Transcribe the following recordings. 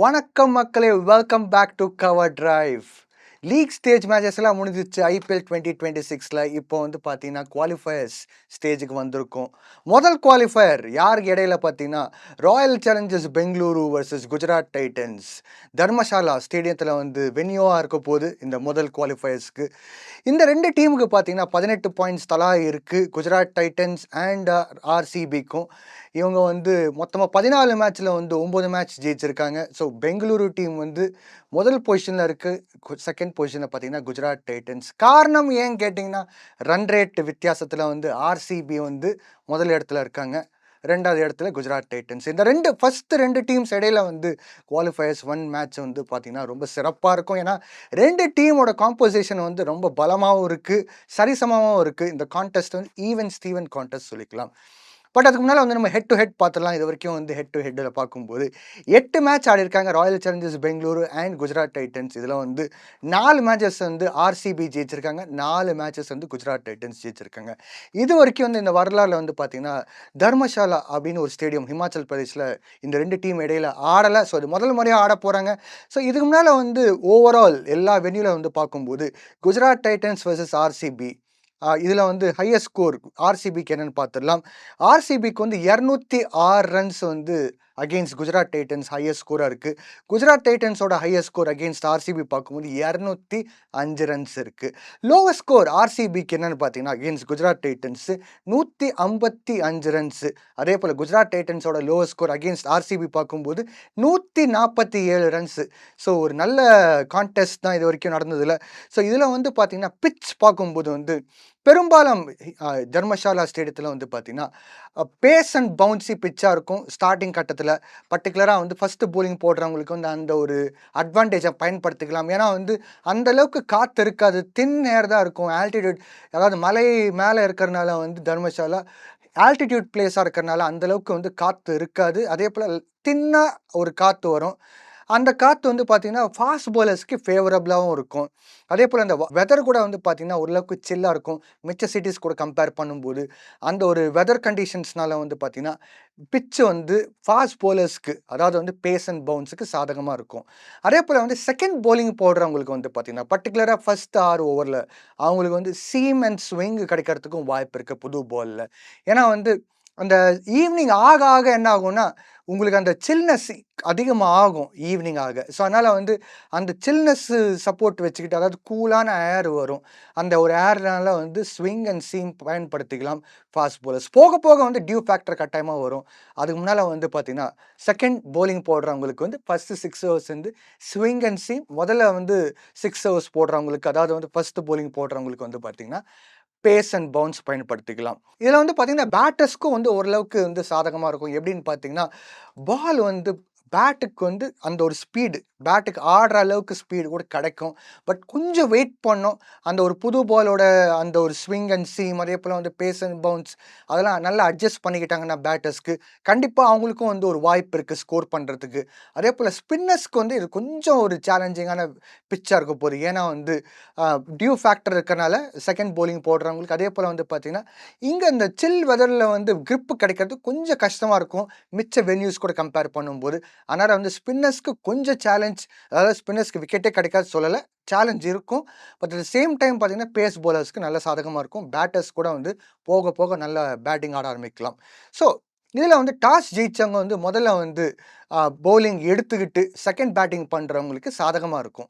வணக்கம் மக்களே, welcome back to cover drive. League stage matches எல்லாம் முடிஞ்சிச்சு. ஐபிஎல் 2026ல் இப்போ வந்து பார்த்தீங்கன்னா குவாலிஃபயர்ஸ் ஸ்டேஜுக்கு வந்திருக்கும். முதல் குவாலிஃபயர் யாருக்கு இடையில பார்த்தீங்கன்னா Royal Challengers Bengaluru versus Gujarat Titans. Dharamshala ஸ்டேடியத்தில் வந்து வென்யூவாக இருக்க போது இந்த முதல் குவாலிஃபயர்ஸ்க்கு. இந்த ரெண்டு டீமுக்கு பார்த்தீங்கன்னா 18 பாயிண்ட்ஸ் தலா இருக்குது. குஜராத் டைட்டன்ஸ் அண்ட் ஆர்சிபிக்கும். இவங்க வந்து மொத்தமாக 14 மேட்ச்சில் வந்து 9 மேட்ச் ஜெயிச்சிருக்காங்க. ஸோ பெங்களூரு டீம் வந்து முதல் பொசிஷனில் இருக்குது. செகண்ட் பொசிஷனில் பார்த்தீங்கன்னா குஜராத் டைட்டன்ஸ். காரணம் ஏன்னு கேட்டிங்கன்னா ரன் ரேட் வித்தியாசத்தில் வந்து ஆர்சிபி வந்து முதல் இடத்துல இருக்காங்க, ரெண்டாவது இடத்துல குஜராத் டைட்டன்ஸ். இந்த ஃபஸ்ட்டு ரெண்டு டீம்ஸ் இடையில வந்து குவாலிஃபயர்ஸ் 1 மேட்ச் வந்து பார்த்தீங்கன்னா ரொம்ப சிறப்பாக இருக்கும். ஏன்னா ரெண்டு டீமோட காம்போசிஷன் வந்து ரொம்ப பலமாகவும் இருக்குது, சரிசமமாகவும் இருக்குது. இந்த கான்டெஸ்ட் வந்து ஈவன் ஸ்டீவன் கான்டெஸ்ட் சொல்லிக்கலாம். பட் அதுக்கு முன்னால் வந்து நம்ம ஹெட் டு ஹெட் பார்த்துடலாம். இது வரைக்கும் வந்து ஹெட் டு ஹெட்டில் பார்க்கும்போது 8 மேட்ச் ஆடி இருக்காங்க Royal Challengers Bengaluru and Gujarat Titans. இதில் வந்து 4 மேட்சஸ் வந்து ஆர்சிபி ஜெயிச்சிருக்காங்க, 4 மேட்சஸ் வந்து குஜராத் டைட்டன்ஸ் ஜெயிச்சிருக்காங்க. இது வரைக்கும் வந்து இந்த வரலாறுல வந்து பார்த்தீங்கன்னா தர்மசாலா அப்படின்னு ஒரு ஸ்டேடியம் ஹிமாச்சல் பிரதேஷில் இந்த ரெண்டு டீம் இடையில ஆடலை. ஸோ அது முதல் முறையாக ஆட போகிறாங்க. ஸோ இதுக்கு முன்னால் வந்து ஓவரால் எல்லா வென்யூவில் வந்து பார்க்கும்போது குஜராத் டைட்டன்ஸ் வர்சஸ் ஆர்சிபி, இதில் வந்து ஹையஸ்ட் ஸ்கோர் ஆர்சிபிக்கு என்னென்னு பார்த்துடலாம். ஆர்சிபிக்கு வந்து 206 ரன்ஸ் வந்து அகெயின்ஸ்ட் குஜராத் டைட்டன்ஸ் ஹையஸ்ட் ஸ்கோராக இருக்குது. குஜராத் டைட்டன்ஸோட ஹையஸ்ட் ஸ்கோர் அகெயின்ஸ்ட் ஆர்சிபி பார்க்கும்போது 205 ரன்ஸ் இருக்குது. லோவஸ்ட் ஸ்கோர் ஆர்சிபிக்கு என்னென்னு பார்த்தீங்கன்னா அகெயின்ஸ்ட் குஜராத் டைட்டன்ஸு 155 ரன்ஸு. அதே போல் குஜராத் டைட்டன்ஸோட லோவஸ்ட் ஸ்கோர் அகெயின்ஸ்ட் ஆர்சிபி பார்க்கும்போது 147 ரன்ஸு. ஸோ ஒரு நல்ல கான்டெஸ்ட் தான் இது வரைக்கும் நடந்ததில்ல. ஸோ இதில் வந்து பார்த்தீங்கன்னா பிட்ச் பார்க்கும்போது வந்து பெரும்பாலும் தர்மசாலா ஸ்டேடியத்தில் வந்து பார்த்தீங்கன்னா பேஸ் அண்ட் பவுன்சி பிச்சாக இருக்கும். ஸ்டார்டிங் கட்டத்தில் பர்டிகுலராக வந்து ஃபஸ்ட்டு போலிங் போடுறவங்களுக்கு வந்து அந்த ஒரு அட்வான்டேஜை பயன்படுத்திக்கலாம். ஏன்னா வந்து அந்தளவுக்கு காற்று இருக்காது, தின் ஏர் தான் இருக்கும். ஆல்டிடியூட், அதாவது மலை மேலே இருக்கிறனால வந்து தர்மசாலா ஆல்டிடியூட் பிளேஸாக இருக்கிறனால அந்தளவுக்கு வந்து காற்று இருக்காது. அதே போல் தின்னாக ஒரு காற்று வரும். அந்த காற்று வந்து பார்த்திங்கன்னா ஃபாஸ்ட் பாலர்ஸ்க்கு ஃபேவரபுளாகவும் இருக்கும். அதே போல் அந்த வெதர் கூட வந்து பார்த்திங்கன்னா ஓரளவுக்கு சில்லாக இருக்கும் மிச்ச சிட்டிஸ் கூட கம்பேர் பண்ணும்போது. அந்த ஒரு வெதர் கண்டிஷன்ஸ்னால வந்து பார்த்திங்கன்னா பிட்ச் வந்து ஃபாஸ்ட் போலர்ஸ்க்கு, அதாவது வந்து பேஸ் அண்ட் பவுன்ஸுக்கு சாதகமாக இருக்கும். அதே போல் வந்து செகண்ட் போலிங் போடுறவங்களுக்கு வந்து பார்த்திங்கன்னா பர்டிகுலராக ஃபஸ்ட் 6 ஓவரில் அவங்களுக்கு வந்து சீம் அண்ட் ஸ்விங் கிடைக்கிறதுக்கும் வாய்ப்பு இருக்குது புது பாலில். ஏன்னா வந்து அந்த ஈவினிங் ஆக ஆக என்ன ஆகும்னா உங்களுக்கு அந்த சில்னஸ் அதிகமாக ஆகும் ஈவினிங் ஆக. ஸோ அதனால் வந்து அந்த சில்னஸ்ஸு சப்போர்ட் வச்சுக்கிட்டு, அதாவது கூலான ஏர் வரும். அந்த ஒரு ஏர்னால வந்து ஸ்விங் அண்ட் சீம் பயன்படுத்திக்கலாம் ஃபாஸ்ட் போலர்ஸ். போக போக வந்து டியூ ஃபேக்டர் கட்டாயமாக வரும். அதுக்கு முன்னால் வந்து பார்த்திங்கன்னா செகண்ட் போலிங் போடுறவங்களுக்கு வந்து ஃபஸ்ட்டு 6 ஹவர்ஸ் வந்து ஸ்விங் அண்ட் சீம், முதல்ல வந்து 6 ஹவர்ஸ் போடுறவங்களுக்கு, அதாவது வந்து ஃபஸ்ட்டு போலிங் போடுறவங்களுக்கு வந்து பார்த்திங்கன்னா பேஸ் அண்ட் பவுன்ஸ் பயன்படுத்திக்கலாம். இதில் வந்து பார்த்திங்கன்னா பேட்டர்ஸ்க்கும் வந்து ஓரளவுக்கு வந்து சாதகமாக இருக்கும். எப்படின்னு பார்த்தீங்கன்னா பால் வந்து பேட்டுக்கு வந்து அந்த ஒரு ஸ்பீடு, பேட்டுக்கு ஆடுற அளவுக்கு ஸ்பீடு கூட கிடைக்கும். பட் கொஞ்சம் வெயிட் பண்ணோம். அந்த ஒரு புது பாலோட அந்த ஒரு ஸ்விங் அண்ட் சீம், அதே போல் வந்து பேஸ் அண்ட் பவுன்ஸ் அதெல்லாம் நல்லா அட்ஜஸ்ட் பண்ணிக்கிட்டாங்கன்னா பேட்டர்ஸ்க்கு கண்டிப்பாக அவங்களுக்கும் வந்து ஒரு வாய்ப்பு இருக்குது ஸ்கோர் பண்ணுறதுக்கு. அதே போல் ஸ்பின்னர்ஸ்க்கு வந்து இது கொஞ்சம் ஒரு சேலஞ்சிங்கான பிச்சாக இருக்க போகுது. ஏன்னா வந்து டியூ ஃபேக்டர் இருக்கிறனால செகண்ட் போலிங் போடுறவங்களுக்கு. அதே போல் வந்து பார்த்திங்கன்னா இங்கே இந்த சில் வெதரில் வந்து கிரிப்பு கிடைக்கிறது கொஞ்சம் கஷ்டமாக இருக்கும் மிச்ச வென்யூஸ் கூட கம்பேர் பண்ணும்போது. அதனால் வந்து ஸ்பின்னர்ஸ்க்கு கொஞ்சம் சேலஞ்ச், அதாவது ஸ்பின்னர்ஸ்க்கு விக்கெட்டே கிடைக்காது சொல்லலை, சேலஞ்ச் இருக்கும். பட் அட் சேம் டைம் பார்த்திங்கன்னா பேஸ் போலர்ஸ்க்கு நல்ல சாதகமாக இருக்கும். பேட்டர்ஸ் கூட வந்து போக போக நல்ல பேட்டிங் ஆட ஆரம்பிக்கலாம். ஸோ இதில் வந்து டாஸ் ஜெயித்தவங்க வந்து முதல்ல வந்து பவுலிங் எடுத்துக்கிட்டு செகண்ட் பேட்டிங் பண்ணுறவங்களுக்கு சாதகமாக இருக்கும்.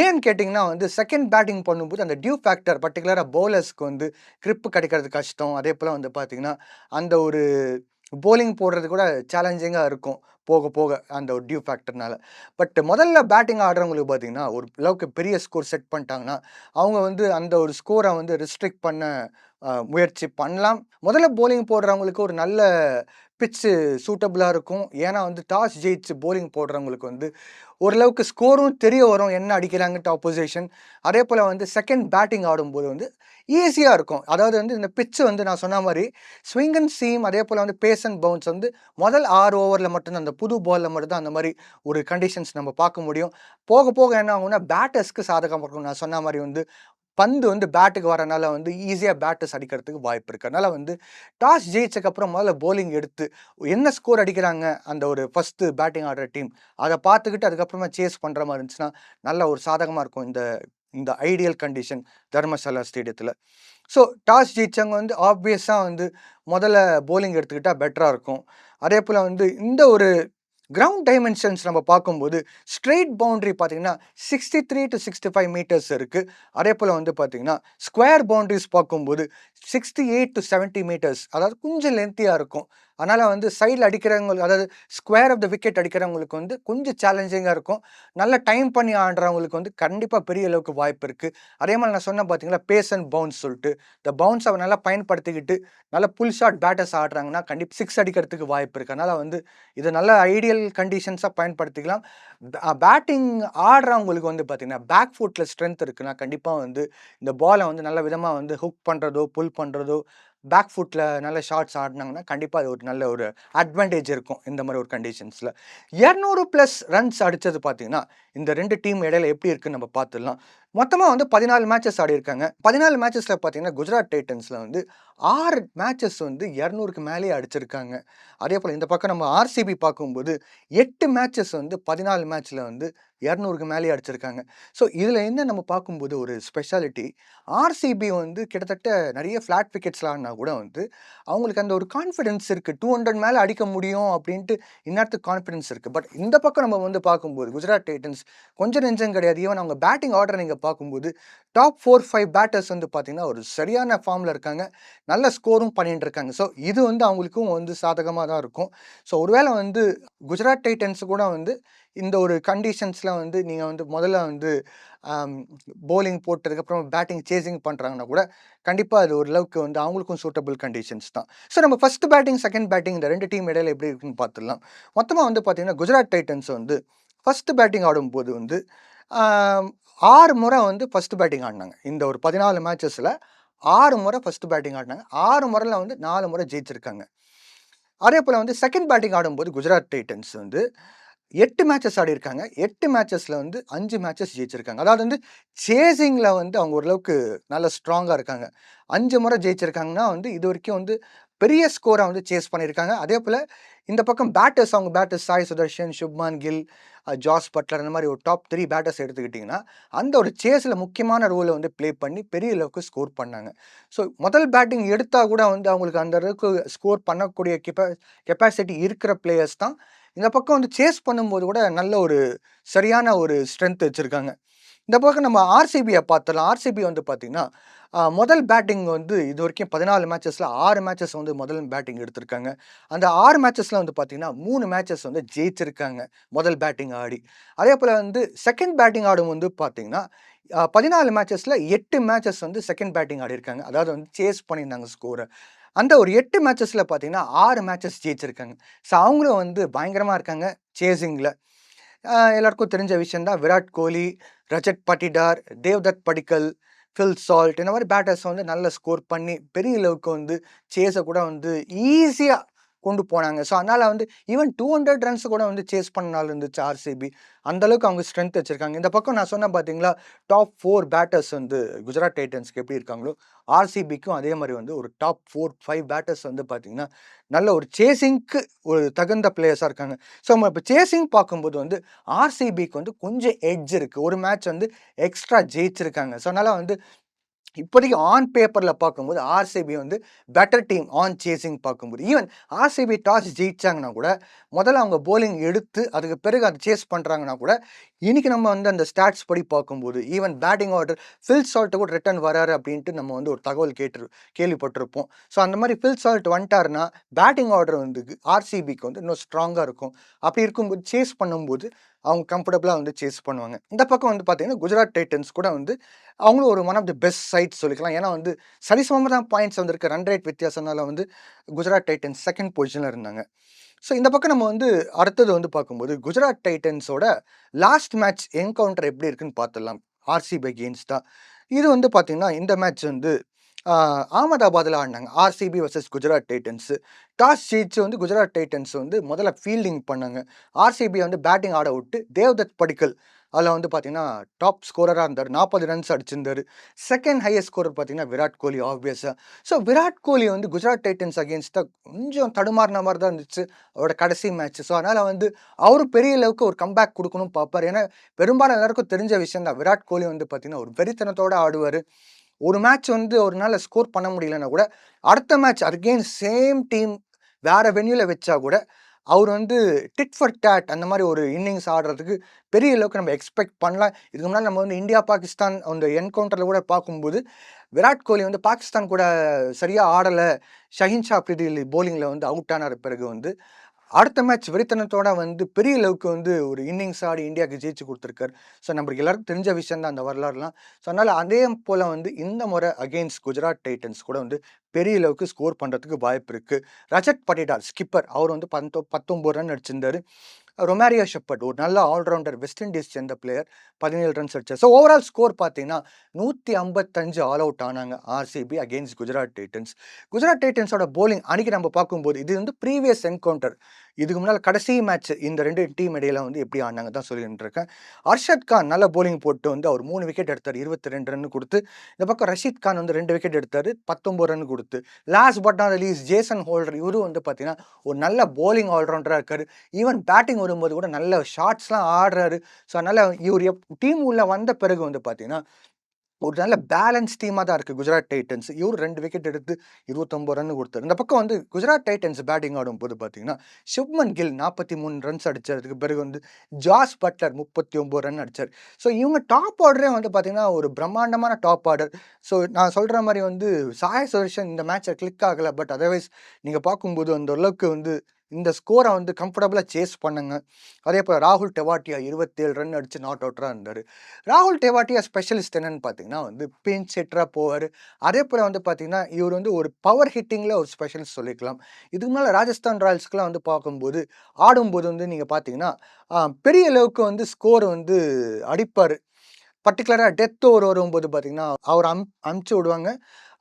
ஏன்னு கேட்டிங்கன்னா வந்து செகண்ட் பேட்டிங் பண்ணும்போது அந்த டியூ ஃபேக்டர் பர்டிகுலராக பவுலர்ஸ்க்கு வந்து கிரிப்பு கிடைக்கிறது கஷ்டம். அதே போல் வந்து பார்த்திங்கன்னா அந்த ஒரு போலிங் போடுறது கூட சேலஞ்சிங்காக இருக்கும் போக போக அந்த ஒரு டியூ ஃபேக்டர்னால. பட் முதல்ல பேட்டிங் ஆடுறவங்களுக்கு பார்த்திங்கன்னா ஒரு அளவுக்கு பெரிய ஸ்கோர் செட் பண்ணிட்டாங்கன்னா அவங்க வந்து அந்த ஒரு ஸ்கோரை வந்து ரெஸ்ட்ரிக்ட் பண்ண முயற்சி பண்ணலாம். முதல்ல போலிங் போடுறவங்களுக்கு ஒரு நல்ல பிட்ச்சு சூட்டபுளாக இருக்கும். ஏன்னா வந்து டாஸ் ஜெயிச்சு போலிங் போடுறவங்களுக்கு வந்து ஓரளவுக்கு ஸ்கோரும் தெரிய வரும், என்ன அடிக்கிறாங்கட்டு ஆப்போசிஷன். அதே போல் வந்து செகண்ட் பேட்டிங் ஆடும்போது வந்து ஈஸியாக இருக்கும். அதாவது வந்து இந்த பிட்ச்சு வந்து நான் சொன்ன மாதிரி ஸ்விங் அண்ட் சீம், அதே போல் வந்து பேஸ் அண்ட் பவுன்ஸ் வந்து முதல் 6 ஓவரில் மட்டும்தான், அந்த புது பாலில் மட்டும்தான் அந்த மாதிரி ஒரு கண்டிஷன்ஸ் நம்ம பார்க்க முடியும். போக போக என்ன ஆகும்னா பேட்டர்ஸ்க்கு சாதகமாக இருக்கும். நான் சொன்ன மாதிரி வந்து பந்து வந்து பேட்டுக்கு வரனால வந்து ஈஸியாக பேட்டர்ஸ் அடிக்கிறதுக்கு வாய்ப்பு இருக்குது. அதனால் வந்து டாஸ் ஜெயிச்சக்கப்புறம் முதல்ல போலிங் எடுத்து என்ன ஸ்கோர் அடிக்கிறாங்க அந்த ஒரு ஃபஸ்ட்டு பேட்டிங் ஆடுற டீம், அதை பார்த்துக்கிட்டு அதுக்கப்புறமா சேஸ் பண்ணுற மாதிரி இருந்துச்சுன்னா நல்ல ஒரு சாதகமாக இருக்கும் இந்த இந்த ஐடியல் கண்டிஷன் தர்மசாலா ஸ்டேடியத்தில். ஸோ டாஸ் ஜெயிச்சவங்க வந்து ஆப்வியஸாக வந்து முதல்ல போலிங் எடுத்துக்கிட்டால் பெட்டராக இருக்கும். அதே போல் வந்து இந்த ஒரு கிரவுண்ட் டைமென்ஷன்ஸ் நம்ம பார்க்கும்போது ஸ்ட்ரெயிட் பவுண்டரி பார்த்தீங்கன்னா 63 to 65 மீட்டர்ஸ் இருக்குது. அதே போல் வந்து பார்த்தீங்கன்னா ஸ்கொயர் பவுண்டரிஸ் பார்க்கும்போது 68 to 70 மீட்டர்ஸ், அதாவது கொஞ்சம் லென்த்தியாக இருக்கும். அதனால் வந்து சைடில் அடிக்கிறவங்களுக்கு, அதாவது ஸ்கொயர் ஆஃப் த விக்கெட் அடிக்கிறவங்களுக்கு வந்து கொஞ்சம் சேலஞ்சிங்காக இருக்கும். நல்ல டைம் பண்ணி ஆடுறவங்களுக்கு வந்து கண்டிப்பாக பெரிய அளவுக்கு வாய்ப்பு இருக்குது. அதே மாதிரி நான் சொன்னேன் பார்த்தீங்களா, பேஸ் அண்ட் பவுன்ஸ் சொல்லிட்டு, இந்த பவுன்ஸை நல்லா பயன்படுத்திக்கிட்டு நல்ல புல் ஷாட் பேட்டர்ஸ் ஆடுறாங்கன்னா கண்டிப்பாக 6 அடிக்கிறதுக்கு வாய்ப்பு இருக்குது. அதனால் வந்து இது நல்ல ஐடியல் கண்டிஷன்ஸாக பயன்படுத்திக்கலாம். பேட்டிங் ஆடுறவங்களுக்கு வந்து பார்த்தீங்கன்னா பேக் ஃபுட்டில் ஸ்ட்ரென்த் இருக்குன்னா கண்டிப்பாக வந்து இந்த பாலை வந்து நல்ல விதமாக வந்து ஹுக் பண்ணுறதோ புல் பண்ணுறதோ பேக் ஃபுட்டில் நல்ல ஷாட்ஸ் ஆடினாங்கன்னா கண்டிப்பாக அது ஒரு நல்ல ஒரு அட்வான்டேஜ் இருக்கும் இந்த மாதிரி ஒரு கண்டிஷன்ஸில். 200+ ரன்ஸ் அடித்தது பார்த்தீங்கன்னா இந்த ரெண்டு டீம் இடையில எப்படி இருக்குன்னு நம்ம பார்த்துடலாம். மொத்தமாக வந்து 14 மேட்சஸ் ஆடி இருக்காங்க. 14 மேட்சஸில் பார்த்தீங்கன்னா குஜராத் டைட்டன்ஸில் வந்து 6 மேட்சஸ் வந்து 200க்கு மேலேயே அடிச்சிருக்காங்க. அதே போல் இந்த பக்கம் நம்ம ஆர்சிபி பார்க்கும்போது 8 மேட்சஸ் வந்து 14 மேட்ச்சில் வந்து 200க்கு மேலேயே அடிச்சிருக்காங்க. ஸோ இதில் என்ன நம்ம பார்க்கும்போது ஒரு ஸ்பெஷாலிட்டி, ஆர்சிபி வந்து கிட்டத்தட்ட நிறைய ஃப்ளாட் விக்கெட்ஸ்லாம் ஆடினா கூட வந்து அவங்களுக்கு அந்த ஒரு கான்ஃபிடென்ஸ் இருக்குது, 200 மேலே அடிக்க முடியும் அப்படின்ட்டு இந்நேரத்துக்கு கான்ஃபிடென்ஸ் இருக்குது. பட் இந்த பக்கம் நம்ம வந்து பார்க்கும்போது குஜராத் டைட்டன்ஸ் கொஞ்சம் நெஞ்சம் கிடையாது. ஈவன் அவங்க பேட்டிங் ஆர்டர் நீங்கள் பார்க்கும்போது டாப் 4-5 பேட்டர்ஸ் வந்து பார்த்தீங்கன்னா ஒரு சரியான ஃபார்மில் இருக்காங்க, நல்ல ஸ்கோரும் பண்ணிட்டு இருக்காங்க. ஸோ இது வந்து அவங்களுக்கும் வந்து சாதகமாக தான் இருக்கும். ஸோ ஒருவேளை வந்து குஜராத் டைட்டன்ஸ் கூட வந்து இந்த ஒரு கண்டிஷன்ஸில் வந்து நீங்கள் வந்து முதல்ல வந்து போலிங் போட்டதுக்கப்புறம் பேட்டிங் சேசிங் பண்ணுறாங்கன்னா கூட கண்டிப்பாக அது ஓரளவுக்கு வந்து அவங்களுக்கும் சூட்டபிள் கண்டிஷன்ஸ் தான். ஸோ நம்ம ஃபஸ்ட் பேட்டிங் செகண்ட் பேட்டிங் இந்த ரெண்டு டீம் இடையில எப்படி இருக்குன்னு பார்த்துடலாம். மொத்தமாக வந்து பார்த்தீங்கன்னா குஜராத் டைட்டன்ஸ் வந்து ஃபஸ்ட்டு பேட்டிங் ஆடும்போது வந்து 6 முறை வந்து ஃபஸ்ட்டு பேட்டிங் ஆடினாங்க. இந்த ஒரு 14 மேட்சஸில் 6 முறை ஃபஸ்ட்டு பேட்டிங் ஆடினாங்க. 6 முறையில் வந்து 4 முறை ஜெயிச்சிருக்காங்க. அதே போல் வந்து செகண்ட் பேட்டிங் ஆடும்போது குஜராத் டைட்டன்ஸ் வந்து 8 மேட்சஸ் ஆடிருக்காங்க. 8 மேட்சஸில் வந்து 5 மேட்சஸ் ஜெயிச்சிருக்காங்க. அதாவது வந்து சேசிங்கில் வந்து அவங்க ஓரளவுக்கு நல்ல ஸ்ட்ராங்காக இருக்காங்க. 5 முறை ஜெயிச்சிருக்காங்கன்னா வந்து இது வரைக்கும் வந்து பெரிய ஸ்கோரை வந்து சேஸ் பண்ணியிருக்காங்க. அதே போல் இந்த பக்கம் பேட்டர்ஸ், அவங்க batters Sai Sudharsan, Shubman Gill, Jos Buttler, அந்த மாதிரி ஒரு டாப் 3 பேட்டர்ஸ் எடுத்துக்கிட்டிங்கன்னா அந்த ஒரு சேஸில் முக்கியமான ரோலை வந்து ப்ளே பண்ணி பெரிய அளவுக்கு ஸ்கோர் பண்ணாங்க. ஸோ முதல் பேட்டிங் எடுத்தால் கூட வந்து அவங்களுக்கு அந்த அளவுக்கு ஸ்கோர் பண்ணக்கூடிய கெப்பாசிட்டி இருக்கிற பிளேயர்ஸ் தான். இந்த பக்கம் வந்து சேஸ் பண்ணும்போது கூட நல்ல ஒரு சரியான ஒரு ஸ்ட்ரென்த் வச்சுருக்காங்க. இந்த பக்கம் நம்ம ஆர்சிபியை பார்த்துடலாம். ஆர்சிபி வந்து பார்த்திங்கன்னா முதல் பேட்டிங் வந்து இது வரைக்கும் 14 மேட்சஸில் 6 மேட்சஸ் வந்து முதல் பேட்டிங் எடுத்திருக்காங்க. அந்த 6 மேட்சஸில் வந்து பார்த்திங்கன்னா 3 மேட்சஸ் வந்து ஜெயிச்சிருக்காங்க முதல் பேட்டிங் ஆடி. அதே போல் வந்து செகண்ட் பேட்டிங் ஆடும் வந்து பார்த்திங்கன்னா 14 மேட்சஸில் 8 மேட்சஸ் வந்து செகண்ட் பேட்டிங் ஆடிருக்காங்க. அதாவது வந்து சேஸ் பண்ணியிருந்தாங்க ஸ்கோரை. அந்த ஒரு 8 மேட்சஸில் பார்த்தீங்கன்னா 6 மேட்சஸ் ஜெயிச்சிருக்காங்க. ஸோ அவங்களும் வந்து பயங்கரமாக இருக்காங்க சேசிங்கில். எல்லாருக்கும் தெரிஞ்ச விஷயம் தான். விராட் கோலி, ரஜத் பட்டிடார், தேவ்தத் படிக்கல், ஃபில் சால்ட், இந்த மாதிரி பேட்டர்ஸ் வந்து நல்ல ஸ்கோர் பண்ணி பெரிய அளவுக்கு வந்து சேஸை கூட வந்து ஈஸியாக கொண்டு போனாங்க. ஸோ அதனால் வந்து ஈவன் 200 ரன்ஸ் கூட வந்து சேஸ் பண்ணனால இருந்துச்சு ஆர்சிபி. அந்தளவுக்கு அவங்க ஸ்ட்ரென்த் வச்சுருக்காங்க. இந்த பக்கம் நான் சொன்னேன் பார்த்தீங்களா, டாப் 4 பேட்டர்ஸ் வந்து குஜராத் டைட்டன்ஸ்க்கு எப்படி இருக்காங்களோ ஆர்சிபிக்கும் அதே மாதிரி வந்து ஒரு டாப் 4-5 பேட்டர்ஸ் வந்து பார்த்தீங்கன்னா நல்ல ஒரு சேசிங்க்கு ஒரு தகுந்த பிளேயர்ஸாக இருக்காங்க. ஸோ நம்ம இப்போ சேசிங் பார்க்கும்போது வந்து ஆர்சிபிக்கு வந்து கொஞ்சம் எட்ஜ் இருக்குது. ஒரு மேட்ச் வந்து எக்ஸ்ட்ரா ஜெயிச்சிருக்காங்க. ஸோ அதனால் வந்து இப்போதைக்கு ஆன் பேப்பரில் பார்க்கும்போது ஆர்சிபி வந்து பெட்டர் டீம் ஆன் சேசிங் பார்க்கும்போது. ஈவன் ஆர்சிபி டாஸ் ஜெயிச்சாங்கன்னா கூட முதல்ல அவங்க போலிங் எடுத்து அதுக்கு பிறகு அதை சேஸ் பண்ணுறாங்கன்னா கூட இன்றைக்கி நம்ம வந்து அந்த ஸ்டாட்ஸ் படி பார்க்கும்போது even batting order fill salt கூட ரிட்டர்ன் வராரு அப்படின்ட்டு நம்ம வந்து ஒரு தகவல் கேள்விப்பட்டிருப்போம். ஸோ அந்த மாதிரி ஃபில் சால்ட் வந்துட்டாருன்னா பேட்டிங் ஆர்டர் வந்து ஆர்சிபிக்கு வந்து இன்னும் ஸ்ட்ராங்காக இருக்கும். அப்படி இருக்கும்போது சேஸ் பண்ணும்போது அவங்க கம்ஃபர்டபுளாக வந்து சேஸ் பண்ணுவாங்க. இந்த பக்கம் வந்து பார்த்தீங்கன்னா குஜராத் டைட்டன்ஸ் கூட வந்து அவங்களும் ஒரு one of the best sides சொல்லிக்கலாம். ஏன்னா வந்து சரிசமமாக தான் பாயிண்ட்ஸ் வந்திருக்கு. ரன் ரேட் வித்தியாசனால வந்து குஜராத் டைட்டன்ஸ் செகண்ட் பொசிஷனில் இருந்தாங்க. ஸோ இந்த பக்கம் நம்ம வந்து அடுத்தது வந்து பார்க்கும்போது குஜராத் டைட்டன்ஸோட லாஸ்ட் மேட்ச் என்கவுண்டர் எப்படி இருக்குன்னு பார்த்துடலாம். ஆர்சிபி அகெயின்ஸ்டா. இது வந்து பார்த்தீங்கன்னா இந்த மேட்ச் வந்து அகமதாபாத்தில் ஆடினாங்க. RCB versus Gujarat titans. Toss ஜெயிச்சு வந்து குஜராத் டைட்டன்ஸ் வந்து முதல்ல ஃபீல்டிங் பண்ணாங்க. ஆர்சிபி வந்து பேட்டிங் ஆட விட்டு தேவ்தத் படிக்கல் அதில் வந்து பார்த்தீங்கன்னா டாப் ஸ்கோரராக இருந்தார். 40 ரன்ஸ் அடிச்சிருந்தாரு. செகண்ட் ஹையஸ்ட் ஸ்கோரர் பார்த்தீங்கன்னா விராட் கோலி ஆப்வியஸா. ஸோ விராட் கோலி வந்து குஜராத் டைட்டன்ஸ் அகேன்ஸ்டா கொஞ்சம் தடுமாறின மாரி தான் இருந்துச்சு அவரோட கடைசி மேட்ச். ஸோ அதனால வந்து அவரு பெரிய அளவுக்கு ஒரு கம்பேக் குடுக்கணும்னு பார்ப்பாரு. ஏன்னா பெரும்பாலும் எல்லாருக்கும் தெரிஞ்ச விஷயம் தான். விராட் கோலி வந்து பார்த்தீங்கன்னா ஒரு வெறித்தனத்தோட ஆடுவாரு. ஒரு மேட்ச் வந்து அவருனால ஸ்கோர் பண்ண முடியலன்னா கூட, அடுத்த மேட்ச் அகைன் சேம் டீம் வேற வென்யூல வச்சா கூட, அவர் வந்து டிட் ஃபார் டாட் அந்த மாரி ஒரு இன்னிங்ஸ் ஆடுறதுக்கு பெரிய அளவுக்கு நம்ம எக்ஸ்பெக்ட் பண்ணலாம். இதுக்கு முன்னாடி நம்ம வந்து இந்தியா, பாகிஸ்தான் அந்த என்கவுண்டர்ல கூட பார்க்கும்போது, விராட் கோலி வந்து பாகிஸ்தான் கூட சரியா ஆடல. ஷஹீன் ஷா அப்ரிதி பவுலிங்ல வந்து அவுட் ஆனாரு பிறகு வந்து அடுத்த மேட்ச் வெறித்தனத்தோட வந்து பெரிய அளவுக்கு வந்து ஒரு இன்னிங்ஸ் ஆடி இந்தியாவுக்கு ஜெயிச்சு குடுத்துருக்காரு. ஸோ நம்மளுக்கு எல்லாருக்கும் தெரிஞ்ச விஷயம் தான் அந்த வரலாறுலாம். ஸோ அதனால அதே போல வந்து இந்த முறை அகெயின்ஸ்ட் குஜராத் டைட்டன்ஸ் கூட வந்து பெரிய அளவுக்கு ஸ்கோர் பண்றதுக்கு வாய்ப்பு இருக்கு. ரஜத் படிடார் ஸ்கிப்பர் அவர் வந்து 19 ரன் அடிச்சிருந்தாரு. ரொமாரியோ ஷெப்பர்ட் ஒரு நல்ல ஆல்ரவுண்டர் வெஸ்ட் இண்டீஸ் சேர்ந்த பிளேயர் 17 ரன்ஸ் அடிச்சார். ஸோ ஓவரால் ஸ்கோர் பார்த்தீங்கன்னா 155 ஆல் அவுட் ஆனாங்க RCB against Gujarat titans. Gujarat டைட்டன்ஸோட போலிங் அன்னைக்கு நம்ம பார்க்கும்போது இது வந்து ப்ரீவியஸ் என்கவுண்டர். இதுக்கு முன்னால் கடைசி மேட்ச் இந்த 2 டீம் இடையில வந்து எப்படி ஆனாங்க தான் சொல்லிட்டு இருக்கேன். அர்ஷத் கான் நல்ல போலிங் போட்டு வந்து அவர் 3 விக்கெட் எடுத்தார். 22 ரன் குடுத்து. இந்த பக்கம் ரஷீத் கான் வந்து 2 விக்கெட் எடுத்தாரு. 19 ரன் குடுத்து. Last but not least Jason holder இவரும் வந்து பார்த்தீங்கன்னா ஒரு நல்ல போலிங் ஆல்ரவுண்டரா இருக்காரு. ஈவன் பேட்டிங் வரும்போது கூட நல்ல ஷாட்ஸ்லாம் ஆடுறாரு. ஸோ அதனால இவர் டீம் உள்ள வந்த பிறகு வந்து பார்த்தீங்கன்னா ஒரு நல்ல பேலன்ஸ் டீமா தான் இருக்கு குஜராத் டைட்டன்ஸ். இவரு 2 விக்கெட் எடுத்து 29 ரன் குடுத்தாரு. இந்த பக்கம் வந்து குஜராத் டைட்டன்ஸ் பேட்டிங் ஆடும்போது பார்த்தீங்கன்னா, சுப்மன் கில் 43 ரன்ஸ் அடிச்சாரு. அதுக்கு பிறகு வந்து ஜாஸ் பட்லர் 39 ரன் அடிச்சாரு. ஸோ இவங்க டாப் ஆர்டரே வந்து பார்த்தீங்கன்னா, ஒரு பிரம்மாண்டமான டாப் ஆர்டர். ஸோ நான் சொல்ற மாரி வந்து சாய் சுதர்ஷன் இந்த மேட்ச்ல கிளிக் ஆகல. பட் அதர்வைஸ் நீங்க பார்க்கும்போது அந்த அளவுக்கு வந்து இந்த ஸ்கோர வந்து கம்ஃபர்டபுளா சேஸ் பண்ணுங்க. அதேபோல ராகுல் டெவாட்டியா 27 ரன் அடிச்சு நாட் அவுட்டரா இருந்தாரு. ராகுல் டெவாட்டியா ஸ்பெஷலிஸ்ட் என்னன்னு பார்த்தீங்கன்னா வந்து பிஞ்ச் ஹிட்டரா போவாரு. அதேபோல வந்து பார்த்தீங்கன்னா, இவர் வந்து ஒரு பவர் ஹிட்டிங்ல ஒரு ஸ்பெஷலிஸ்ட் சொல்லிக்கலாம். இதுக்கு முன்னால ராஜஸ்தான் ராயல்ஸ்க்குலாம் வந்து பார்க்கும்போது, ஆடும்போது வந்து நீங்க பார்த்தீங்கன்னா, பெரிய அளவுக்கு வந்து ஸ்கோர் வந்து அடிப்பாரு. பர்ட்டிகுலரா டெத் ஓவர் வரும்போது பார்த்தீங்கன்னா, அவர அனுப்பிச்சு விடுவாங்க.